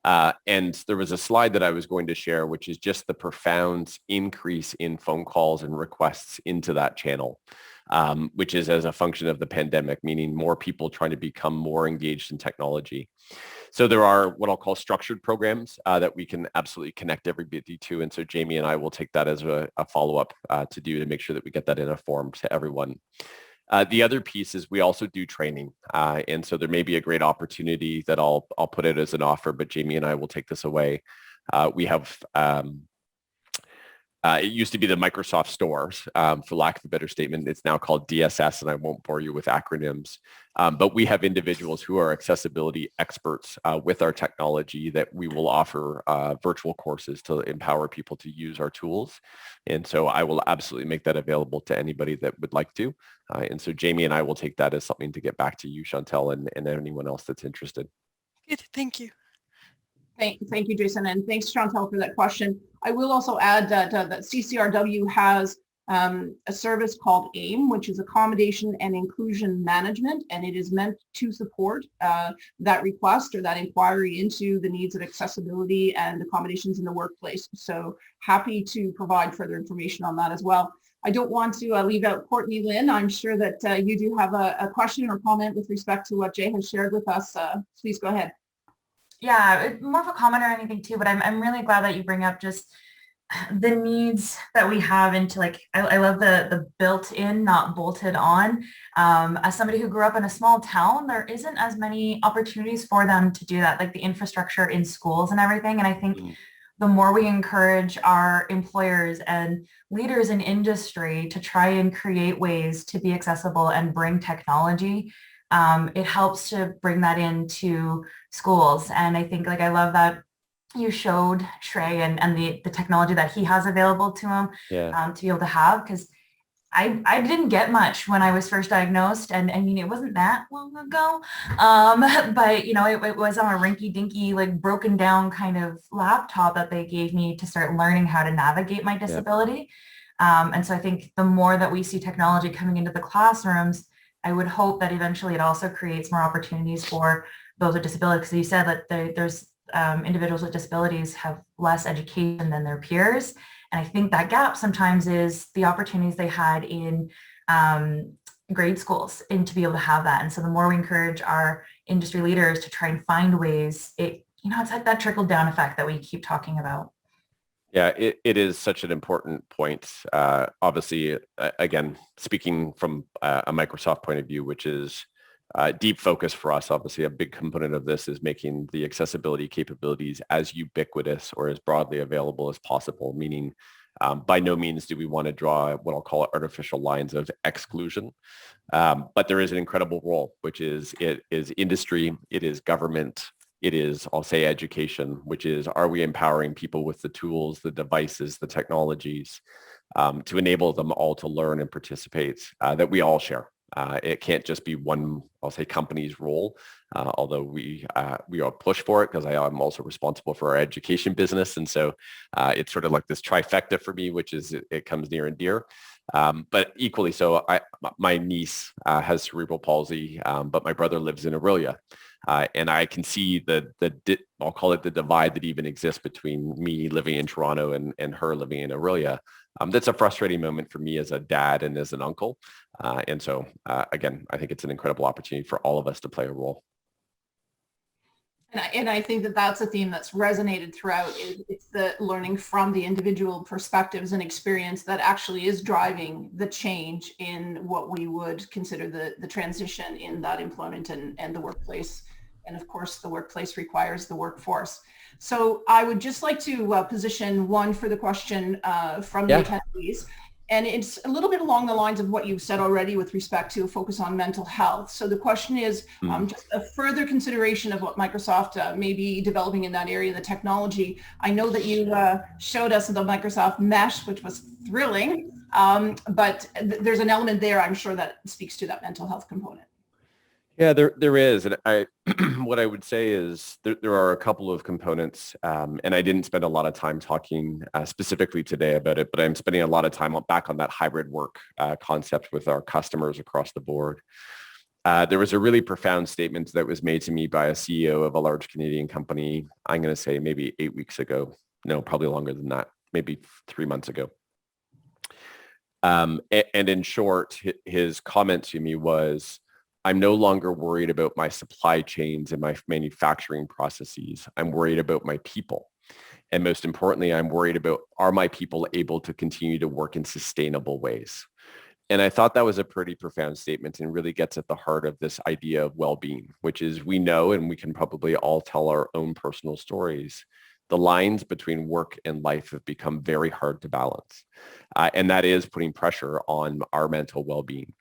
And there was a slide that I was going to share, which is just the profound increase in phone calls and requests into that channel, which is as a function of the pandemic, meaning more people trying to become more engaged in technology. So there are what I'll call structured programs that we can absolutely connect everybody to. And so Jamie and I will take that as a follow-up to do to make sure that we get that in a form to everyone. The other piece is we also do training. And so there may be a great opportunity that I'll put it as an offer, but Jamie and I will take this away. We have, it used to be the Microsoft stores, for lack of a better statement. It's now called DSS, and I won't bore you with acronyms. But we have individuals who are accessibility experts with our technology that we will offer virtual courses to empower people to use our tools. And so I will absolutely make that available to anybody that would like to. And so Jamie and I will take that as something to get back to you, Chantel, and anyone else that's interested. Good, thank you. Thank you, Jason, and thanks, Chantel, for that question. I will also add that CCRW has a service called AIM, which is Accommodation and Inclusion Management, and it is meant to support that request or that inquiry into the needs of accessibility and accommodations in the workplace. So happy to provide further information on that as well. I don't want to leave out Courtney Lynn. I'm sure that you do have a question or comment with respect to what Jay has shared with us. Please go ahead. Yeah, more of a comment or anything too, but I'm really glad that you bring up just the needs that we have into, like, I love the built-in, not bolted on. As somebody who grew up in a small town, there isn't as many opportunities for them to do that, like the infrastructure in schools and everything. And I think the more we encourage our employers and leaders in industry to try and create ways to be accessible and bring technology, it helps to bring that into schools. And I think, like, I love that you showed Trey and the technology that he has available to him, to be able to have, because I didn't get much when I was first diagnosed, and I mean, it wasn't that long ago, but you know, it was on a rinky-dinky, like, broken down kind of laptop that they gave me to start learning how to navigate my disability. And so I think the more that we see technology coming into the classrooms, I would hope that eventually it also creates more opportunities for those with disabilities, because you said that there's individuals with disabilities have less education than their peers. And I think that gap sometimes is the opportunities they had in grade schools and to be able to have that. And so the more we encourage our industry leaders to try and find ways, it's like that trickle down effect that we keep talking about. Yeah, it is such an important point. Obviously, again, speaking from a Microsoft point of view, which is deep focus for us, obviously a big component of this is making the accessibility capabilities as ubiquitous or as broadly available as possible, meaning by no means do we want to draw what I'll call artificial lines of exclusion. But there is an incredible role, which is it is industry, it is government, it is, I'll say, education, which is, are we empowering people with the tools, the devices, the technologies to enable them all to learn and participate, that we all share. It can't just be one, I'll say, company's role, although we all push for it because I am also responsible for our education business. And so it's sort of like this trifecta for me, which is it comes near and dear. But equally so, my niece has cerebral palsy, but my brother lives in Aurelia. And I can see I'll call it the divide that even exists between me living in Toronto and her living in Aurelia. That's a frustrating moment for me as a dad and as an uncle. And so, again, I think it's an incredible opportunity for all of us to play a role. And I think that that's a theme that's resonated throughout. It's the learning from the individual perspectives and experience that actually is driving the change in what we would consider the transition in that employment and the workplace. And of course, the workplace requires the workforce. So I would just like to position one for the question from the attendees. And it's a little bit along the lines of what you've said already with respect to a focus on mental health. So the question is just a further consideration of what Microsoft may be developing in that area, the technology. I know that you showed us the Microsoft Mesh, which was thrilling, but there's an element there, I'm sure, that speaks to that mental health component. Yeah, there is. And what I would say is there are a couple of components, and I didn't spend a lot of time talking specifically today about it, but I'm spending a lot of time back on that hybrid work concept with our customers across the board. There was a really profound statement that was made to me by a CEO of a large Canadian company, I'm going to say maybe 8 weeks ago. No, probably longer than that, maybe 3 months ago. And in short, his comment to me was, I'm no longer worried about my supply chains and my manufacturing processes. I'm worried about my people. And most importantly, I'm worried about, are my people able to continue to work in sustainable ways? And I thought that was a pretty profound statement and really gets at the heart of this idea of well-being, which is we know, and we can probably all tell our own personal stories, the lines between work and life have become very hard to balance. And that is putting pressure on our mental well-being.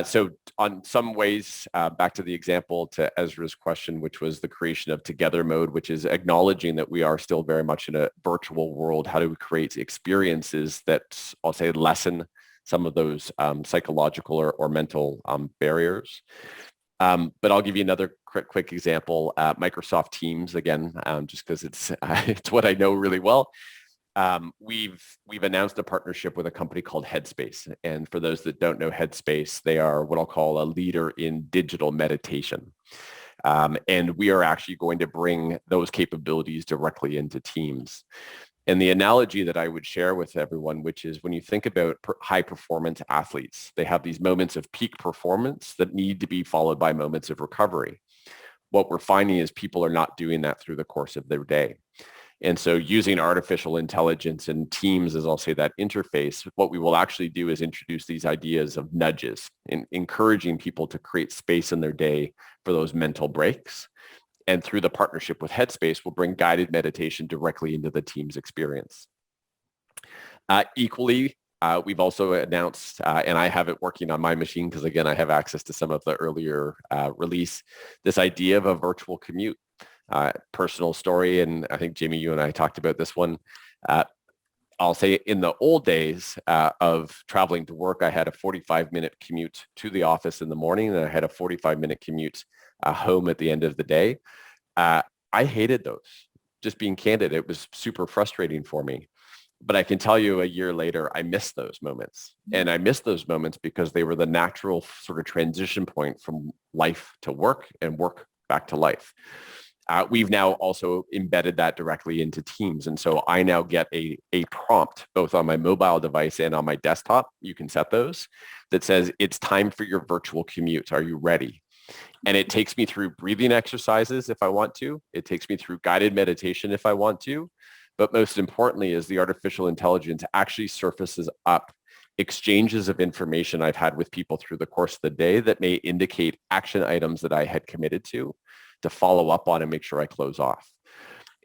So on some ways, back to the example to Ezra's question, which was the creation of together mode, which is acknowledging that we are still very much in a virtual world. How do we create experiences that, I'll say, lessen some of those psychological or mental barriers? But I'll give you another quick example. Microsoft Teams, again, just because it's what I know really well. We've announced a partnership with a company called Headspace. And for those that don't know Headspace, they are what I'll call a leader in digital meditation. And we are actually going to bring those capabilities directly into Teams. And the analogy that I would share with everyone, which is when you think about high performance athletes, they have these moments of peak performance that need to be followed by moments of recovery. What we're finding is people are not doing that through the course of their day. And so using artificial intelligence and Teams, as I'll say, that interface, what we will actually do is introduce these ideas of nudges and encouraging people to create space in their day for those mental breaks. And through the partnership with Headspace, we'll bring guided meditation directly into the Teams experience. Equally, we've also announced, and I have it working on my machine because, again, I have access to some of the earlier release, this idea of a virtual commute. Personal story, and I think Jamie, you and I talked about this one. I'll say in the old days of traveling to work, I had a 45-minute commute to the office in the morning, and I had a 45-minute commute home at the end of the day. I hated those. Just being candid, it was super frustrating for me. But I can tell you a year later, I miss those moments. And I miss those moments because they were the natural sort of transition point from life to work and work back to life. We've now also embedded that directly into Teams. And so I now get a prompt both on my mobile device and on my desktop. You can set those that says, it's time for your virtual commute. Are you ready? And it takes me through breathing exercises if I want to. It takes me through guided meditation if I want to. But most importantly is the artificial intelligence actually surfaces up exchanges of information I've had with people through the course of the day that may indicate action items that I had committed to follow up on and make sure I close off.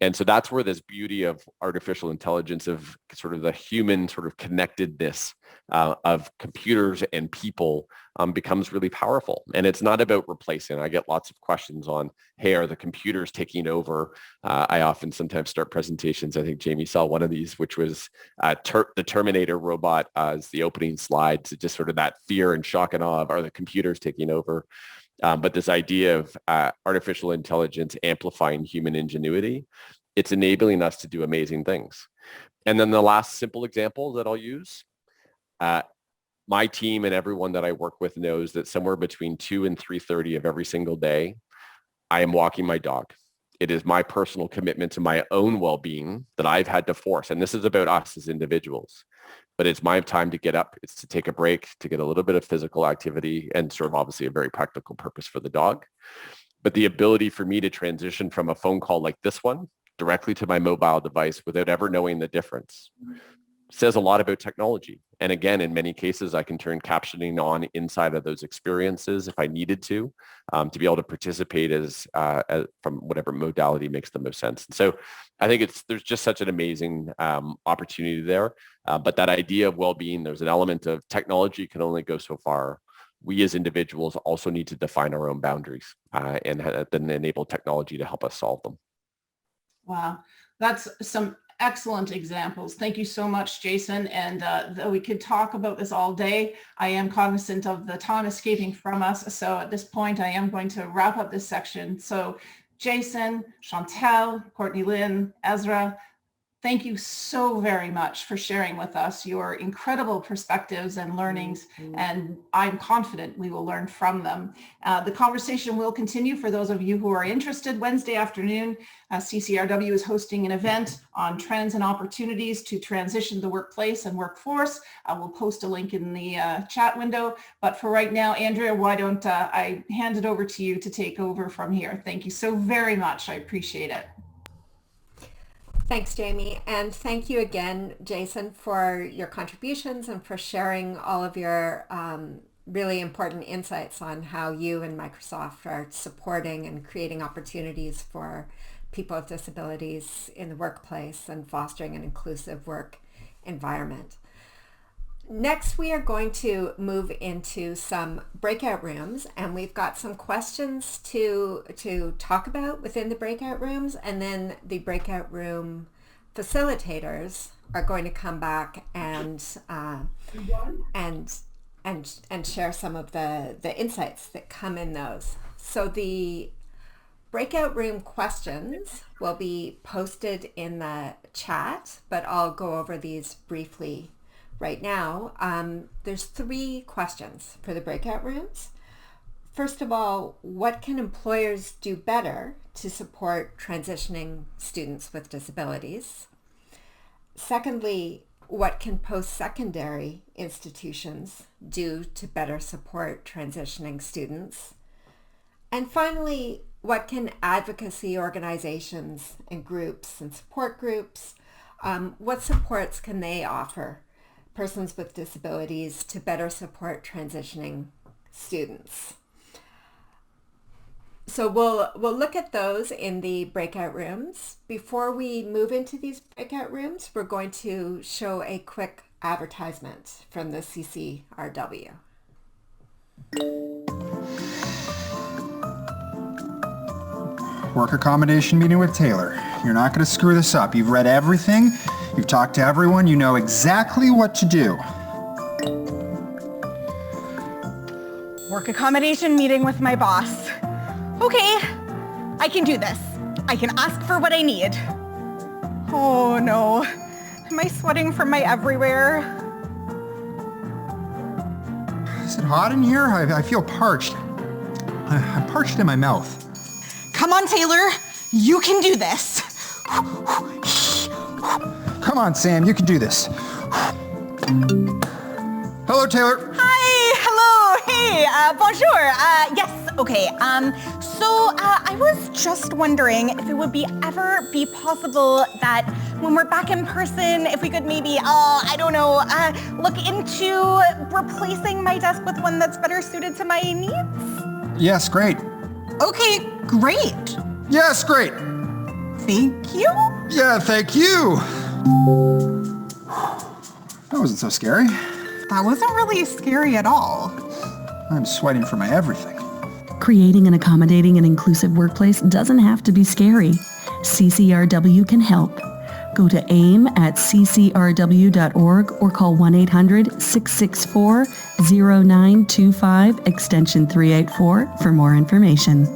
And so that's where this beauty of artificial intelligence, of sort of the human sort of connectedness of computers and people becomes really powerful. And it's not about replacing. I get lots of questions on, hey, are the computers taking over? I often sometimes start presentations. I think Jamie saw one of these, which was the Terminator robot as the opening slide, to just sort of that fear and shock and awe of, are the computers taking over? But this idea of artificial intelligence amplifying human ingenuity, it's enabling us to do amazing things. And then the last simple example that I'll use, my team and everyone that I work with knows that somewhere between 2 and 3:30 of every single day, I am walking my dog. It is my personal commitment to my own well-being that I've had to force. And this is about us as individuals. But it's my time to get up. It's to take a break, to get a little bit of physical activity, and serve obviously a very practical purpose for the dog. But the ability for me to transition from a phone call like this one directly to my mobile device without ever knowing the difference says a lot about technology. And again, in many cases, I can turn captioning on inside of those experiences if I needed to be able to participate as from whatever modality makes the most sense. And so I think there's just such an amazing opportunity there. But that idea of well-being, there's an element of technology can only go so far. We as individuals also need to define our own boundaries and then enable technology to help us solve them. Wow, that's some excellent examples. Thank you so much, Jason. And though we could talk about this all day, I am cognizant of the time escaping from us. So at this point, I am going to wrap up this section. So Jason, Chantal, Courtney Lynn, Ezra, thank you so very much for sharing with us your incredible perspectives and learnings, and I'm confident we will learn from them. The conversation will continue for those of you who are interested. Wednesday afternoon, CCRW is hosting an event on trends and opportunities to transition the workplace and workforce. I will post a link in the chat window, but for right now, Andrea, why don't I hand it over to you to take over from here. Thank you so very much. I appreciate it. Thanks, Jamie. And thank you again, Jason, for your contributions and for sharing all of your really important insights on how you and Microsoft are supporting and creating opportunities for people with disabilities in the workplace and fostering an inclusive work environment. Next, we are going to move into some breakout rooms, and we've got some questions to talk about within the breakout rooms, and then the breakout room facilitators are going to come back and share some of the insights that come in those. So the breakout room questions will be posted in the chat, but I'll go over these briefly right now. There's 3 questions for the breakout rooms. First of all, what can employers do better to support transitioning students with disabilities? Secondly, what can post-secondary institutions do to better support transitioning students? And finally, what can advocacy organizations and groups and support groups, what supports can they offer persons with disabilities to better support transitioning students? So we'll look at those in the breakout rooms. Before we move into these breakout rooms, we're going to show a quick advertisement from the CCRW. Work accommodation meeting with Taylor. You're not going to screw this up. You've read everything. You've talked to everyone. You know exactly what to do. Work accommodation meeting with my boss. Okay, I can do this. I can ask for what I need. Oh no, am I sweating from my everywhere? Is it hot in here? I feel parched. I'm parched in my mouth. Come on, Taylor, you can do this. Come on, Sam, you can do this. Hello, Taylor. Hi, hello, hey, bonjour. Yes, okay. So I was just wondering if it would ever be possible that when we're back in person, if we could maybe, I don't know, look into replacing my desk with one that's better suited to my needs? Yes, great. Okay, great. Yes, great. Thank you. Yeah, thank you. That wasn't so scary. That wasn't really scary at all. I'm sweating for my everything. Creating an accommodating and inclusive workplace doesn't have to be scary. CCRW can help. Go to aim@ccrw.org or call 1-800-664-0925 extension 384 for more information.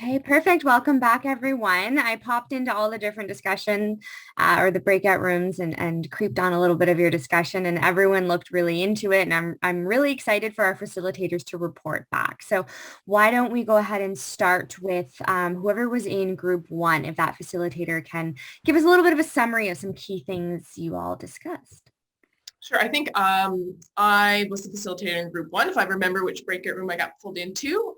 Okay, perfect. Welcome back, everyone. I popped into all the different discussion or the breakout rooms and creeped on a little bit of your discussion, and everyone looked really into it. And I'm really excited for our facilitators to report back. So why don't we go ahead and start with whoever was in group 1, if that facilitator can give us a little bit of a summary of some key things you all discussed. Sure. I think I was the facilitator in group 1, if I remember which breakout room I got pulled into.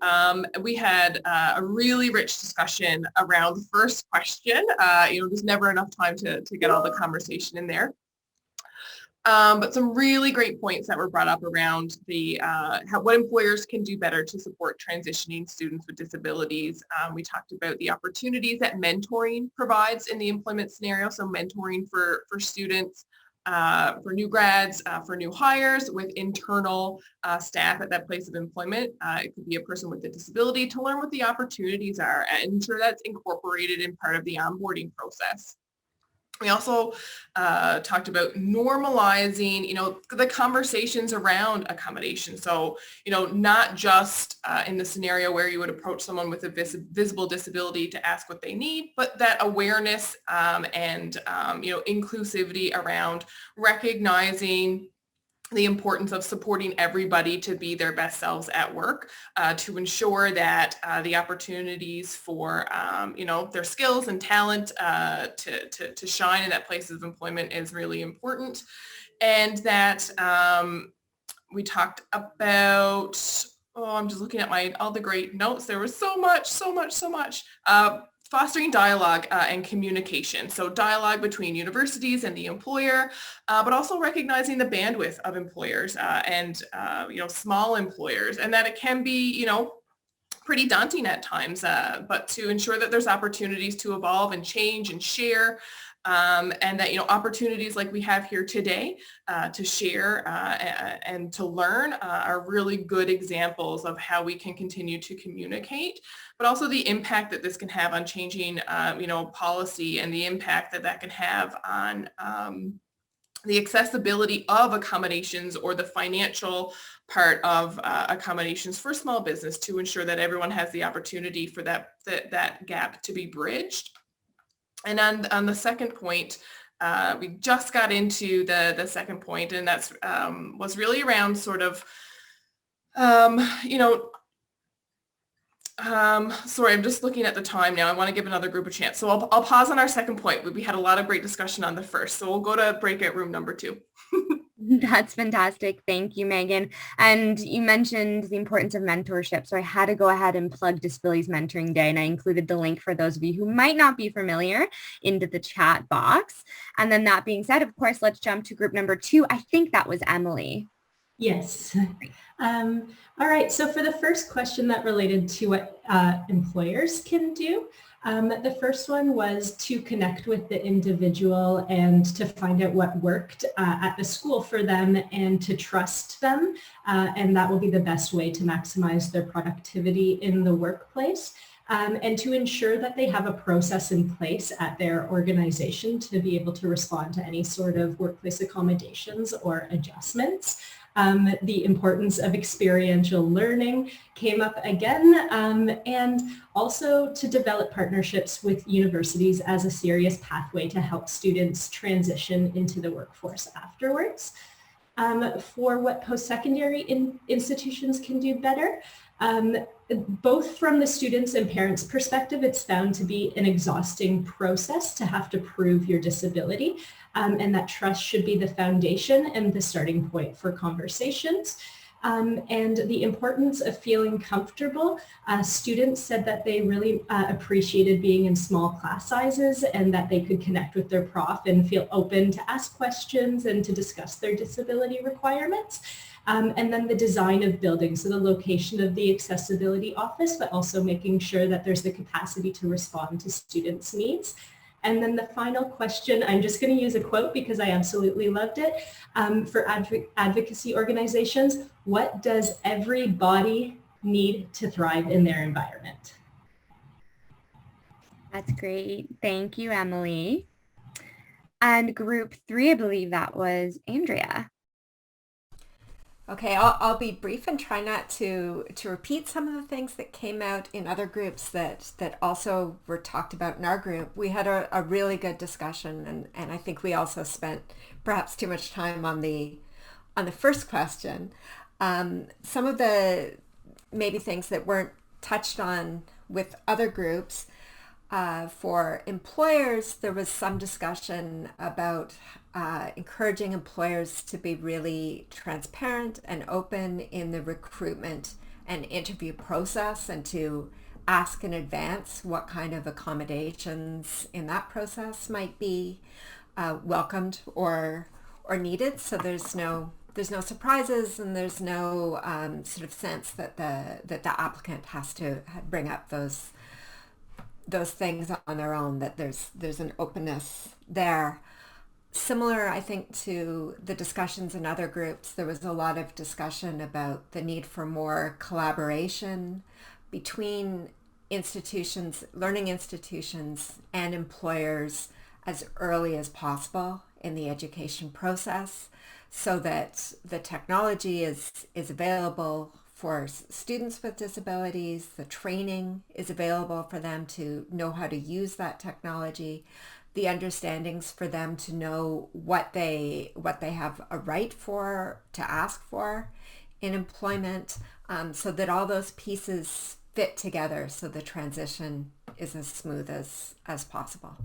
We had a really rich discussion around the first question. There's never enough time to get all the conversation in there. But some really great points that were brought up around the what employers can do better to support transitioning students with disabilities. We talked about the opportunities that mentoring provides in the employment scenario. So mentoring for students, for new grads, for new hires with internal staff at that place of employment. It could be a person with a disability to learn what the opportunities are and ensure that's incorporated in part of the onboarding process. We also talked about normalizing, the conversations around accommodation. So, not just in the scenario where you would approach someone with a visible disability to ask what they need, but that awareness and, inclusivity around recognizing the importance of supporting everybody to be their best selves at work, to ensure that the opportunities for their skills and talent to shine in that place of employment is really important. And that we talked about, I'm just looking at all the great notes. There was so much. Fostering dialogue and communication. So dialogue between universities and the employer, but also recognizing the bandwidth of employers and small employers, and that it can be, pretty daunting at times, but to ensure that there's opportunities to evolve and change and share, and that, opportunities like we have here today to share and to learn are really good examples of how we can continue to communicate, but also the impact that this can have on changing, policy, and the impact that can have on the accessibility of accommodations or the financial part of accommodations for small business, to ensure that everyone has the opportunity for that gap to be bridged. And on the second point, we just got into the second point, and that's was really around sort of, sorry, I'm just looking at the time now. I want to give another group a chance. So I'll pause on our second point. We had a lot of great discussion on the first. So we'll go to breakout room number 2. That's fantastic. Thank you, Megan. And you mentioned the importance of mentorship. So I had to go ahead and plug Disabilities Mentoring Day, and I included the link for those of you who might not be familiar into the chat box. And then that being said, of course, let's jump to group number 2. I think that was Emily. Yes. All right. So for the first question that related to what employers can do, the first one was to connect with the individual and to find out what worked at the school for them and to trust them. And that will be the best way to maximize their productivity in the workplace. And to ensure that they have a process in place at their organization to be able to respond to any sort of workplace accommodations or adjustments. The importance of experiential learning came up again, and also to develop partnerships with universities as a serious pathway to help students transition into the workforce afterwards. For what post-secondary institutions can do better, both from the students' and parents' perspective, it's found to be an exhausting process to have to prove your disability, and that trust should be the foundation and the starting point for conversations. And the importance of feeling comfortable. Students said that they really appreciated being in small class sizes and that they could connect with their prof and feel open to ask questions and to discuss their disability requirements. And then the design of buildings, so the location of the accessibility office, but also making sure that there's the capacity to respond to students' needs. And then the final question, I'm just going to use a quote because I absolutely loved it. For advocacy organizations, what does everybody need to thrive in their environment? That's great. Thank you, Emily. And group 3, I believe that was Andrea. Okay, I'll be brief and try not to repeat some of the things that came out in other groups that also were talked about in our group. We had a really good discussion, and I think we also spent perhaps too much time on the first question. Some of the maybe things that weren't touched on with other groups. For employers, there was some discussion about encouraging employers to be really transparent and open in the recruitment and interview process, and to ask in advance what kind of accommodations in that process might be welcomed or needed, so there's no surprises, and there's no sort of sense that the applicant has to bring up those things on their own, that there's an openness there. Similar, I think, to the discussions in other groups, there was a lot of discussion about the need for more collaboration between institutions, learning institutions, and employers as early as possible in the education process, so that the technology is available for students with disabilities, the training is available for them to know how to use that technology, the understandings for them to know what they have a right for, to ask for in employment, so that all those pieces fit together so the transition is as smooth as possible.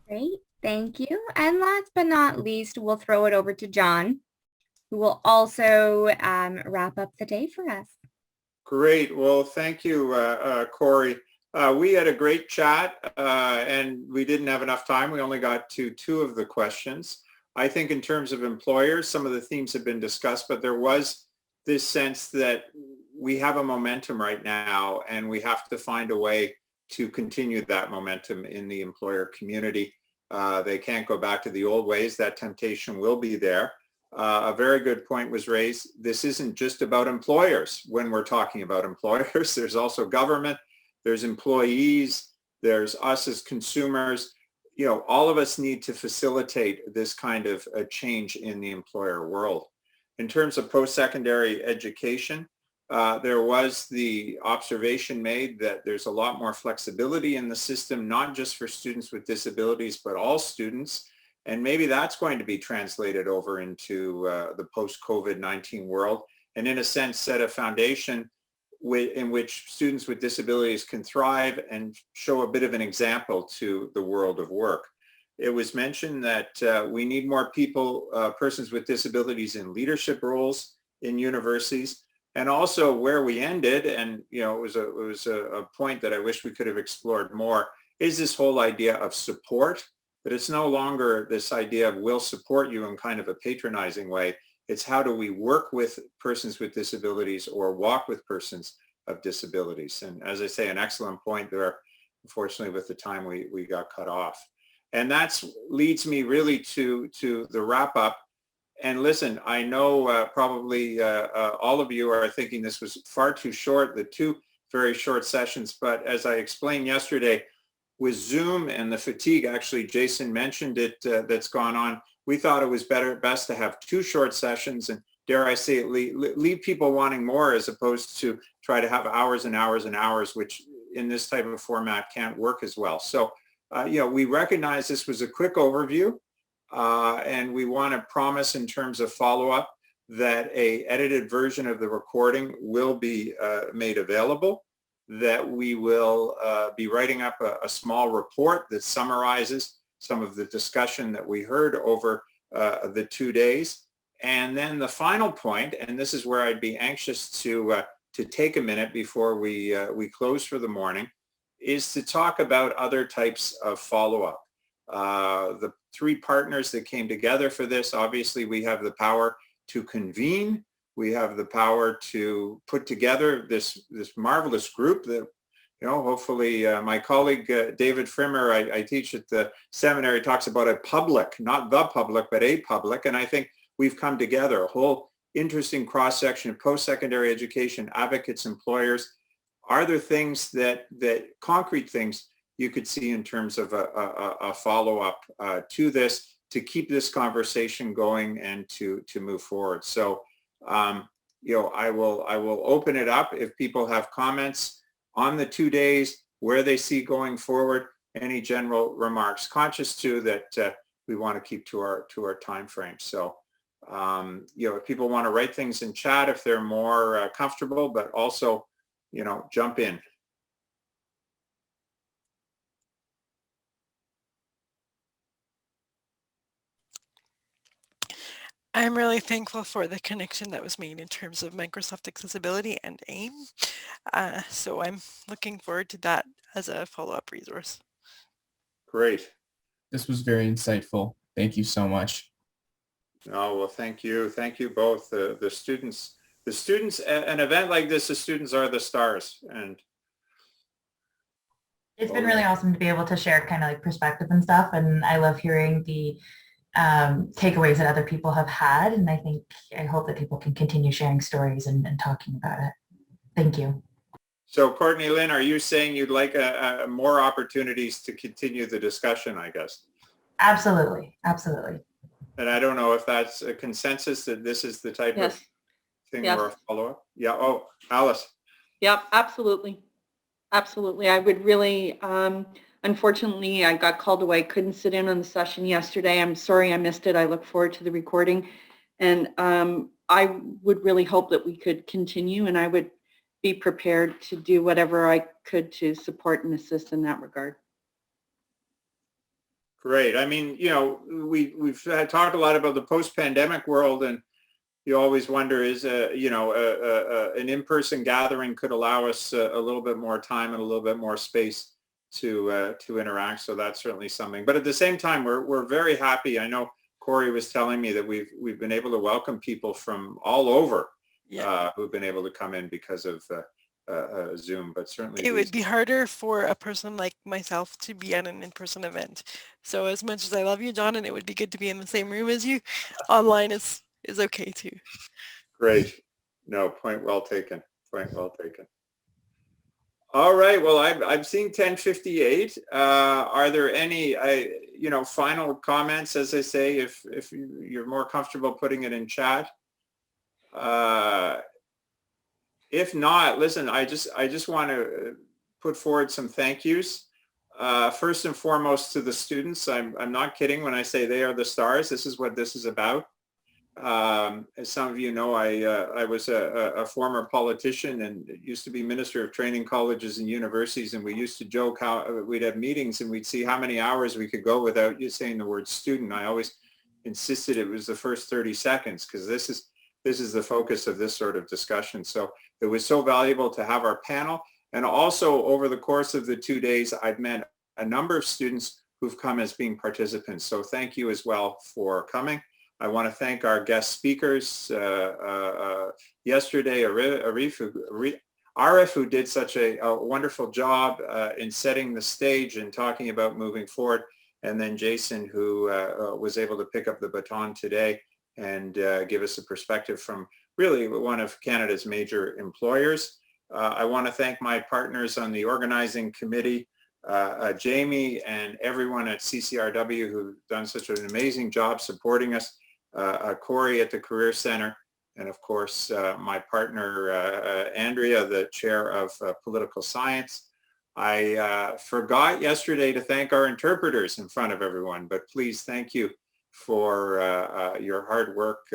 Great, thank you. And last but not least, we'll throw it over to John, who will also wrap up the day for us. Great. Well, thank you, Corey. We had a great chat, and we didn't have enough time. We only got to 2 of the questions. I think in terms of employers, some of the themes have been discussed, but there was this sense that we have a momentum right now, and we have to find a way to continue that momentum in the employer community. They can't go back to the old ways. That temptation will be there. A very good point was raised. This isn't just about employers. When we're talking about employers, there's also government, there's employees, there's us as consumers. You know, all of us need to facilitate this kind of a change in the employer world. In terms of post-secondary education, there was the observation made that there's a lot more flexibility in the system, not just for students with disabilities, but all students. And maybe that's going to be translated over into the post-COVID-19 world, and in a sense set a foundation in which students with disabilities can thrive and show a bit of an example to the world of work. It was mentioned that we need more people, persons with disabilities in leadership roles in universities, and also where we ended, and you know, it was a point that I wish we could have explored more, is this whole idea of support. But it's no longer this idea of we'll support you in kind of a patronizing way. It's how do we work with persons with disabilities or walk with persons of disabilities. And as I say, an excellent point there. Unfortunately, with the time we got cut off. And that leads me really to the wrap up. And listen, I know probably all of you are thinking this was far too short, the 2 very short sessions. But as I explained yesterday, with Zoom and the fatigue, actually, Jason mentioned it, that's gone on. We thought it was best to have 2 short sessions, and dare I say it, leave people wanting more, as opposed to try to have hours and hours and hours, which in this type of format can't work as well. So, you know, we recognize this was a quick overview, and we want to promise in terms of follow-up that a edited version of the recording will be made available, that we will be writing up a small report that summarizes some of the discussion that we heard over the 2 days. And then the final point, and this is where I'd be anxious to take a minute before we close for the morning, is to talk about other types of follow-up. the three partners that came together for this. Obviously, we have the power to convene. We have the power to put together this marvelous group that, you know, hopefully my colleague David Frimmer, I teach at the seminary, talks about a public, not the public, but a public. And I think we've come together, a whole interesting cross-section of post-secondary education, advocates, employers. Are there things that concrete things you could see in terms of a follow-up to this, to keep this conversation going and to move forward? So, you know, I will open it up if people have comments on the 2 days, where they see going forward, any general remarks. Conscious too that we want to keep to our time frame. So, you know, if people want to write things in chat, if they're more comfortable, but also, you know, jump in. I'm really thankful for the connection that was made in terms of Microsoft Accessibility and AIM. So I'm looking forward to that as a follow-up resource. Great. This was very insightful. Thank you so much. Oh, well, thank you. Thank you both. The students, an event like this, the students are the stars. And it's been really awesome to be able to share kind of like perspective and stuff. And I love hearing the takeaways that other people have had. And I hope that people can continue sharing stories and talking about it. Thank you. So Courtney Lynn, are you saying you'd like more opportunities to continue the discussion, I guess? Absolutely. Absolutely. And I don't know if that's a consensus that this is the type of thing where a follow-up. Yeah. Oh, Alice. Yep, absolutely. Absolutely. I would really, unfortunately, I got called away. Couldn't sit in on the session yesterday. I'm sorry I missed it. I look forward to the recording. And I would really hope that we could continue, and I would be prepared to do whatever I could to support and assist in that regard. Great. I mean, you know, we've talked a lot about the post-pandemic world, and you always wonder, is you know, an in-person gathering could allow us a little bit more time and a little bit more space to interact. So that's certainly something. But at the same time, we're very happy. I know Corey was telling me that we've been able to welcome people from all over who've been able to come in because of Zoom, but certainly it would be harder for a person like myself to be at an in-person event. So as much as I love you, John, and it would be good to be in the same room as you, online is okay too. Great. No, point well taken. Point well taken. All right. Well, I'm seeing 10:58. Are there any, you know, final comments? As I say, if you're more comfortable putting it in chat. If not, listen, I just want to put forward some thank yous. First and foremost to the students. I'm not kidding when I say they are the stars. This is what this is about. As some of you know, I was a former politician and used to be Minister of Training Colleges and Universities, and we used to joke how we'd have meetings and we'd see how many hours we could go without you saying the word student. I always insisted it was the first 30 seconds because this is the focus of this sort of discussion. So it was so valuable to have our panel. And also over the course of the 2 days, I've met a number of students who've come as being participants. So thank you as well for coming. I want to thank our guest speakers. Yesterday, Arif, who did such a wonderful job in setting the stage and talking about moving forward. And then Jason, who was able to pick up the baton today and give us a perspective from really one of Canada's major employers. I want to thank my partners on the organizing committee, Jamie and everyone at CCRW who've done such an amazing job supporting us, Corey at the Career Center, and of course my partner Andrea, the chair of political science. I forgot yesterday to thank our interpreters in front of everyone, but please thank you for your hard work.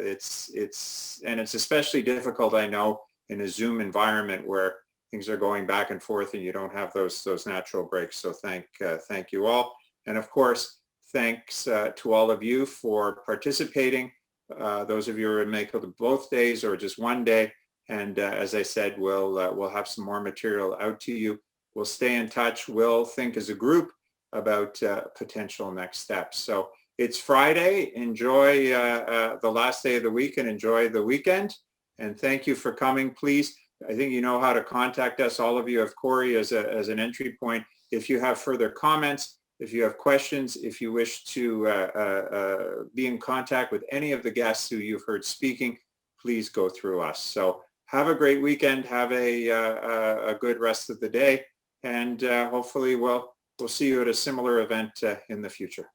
It's especially difficult, I know, in a Zoom environment where things are going back and forth and you don't have those natural breaks. So thank you all. And of course, thanks to all of you for participating. Those of you who are making both days or just one day. And as I said, we'll have some more material out to you. We'll stay in touch. We'll think as a group about potential next steps. So it's Friday. Enjoy the last day of the week and enjoy the weekend. And thank you for coming. Please, I think you know how to contact us. All of you have Corey as an entry point. If you have further comments, if you have questions, if you wish to be in contact with any of the guests who you've heard speaking, please go through us. So have a great weekend. Have a good rest of the day. And hopefully we'll see you at a similar event in the future.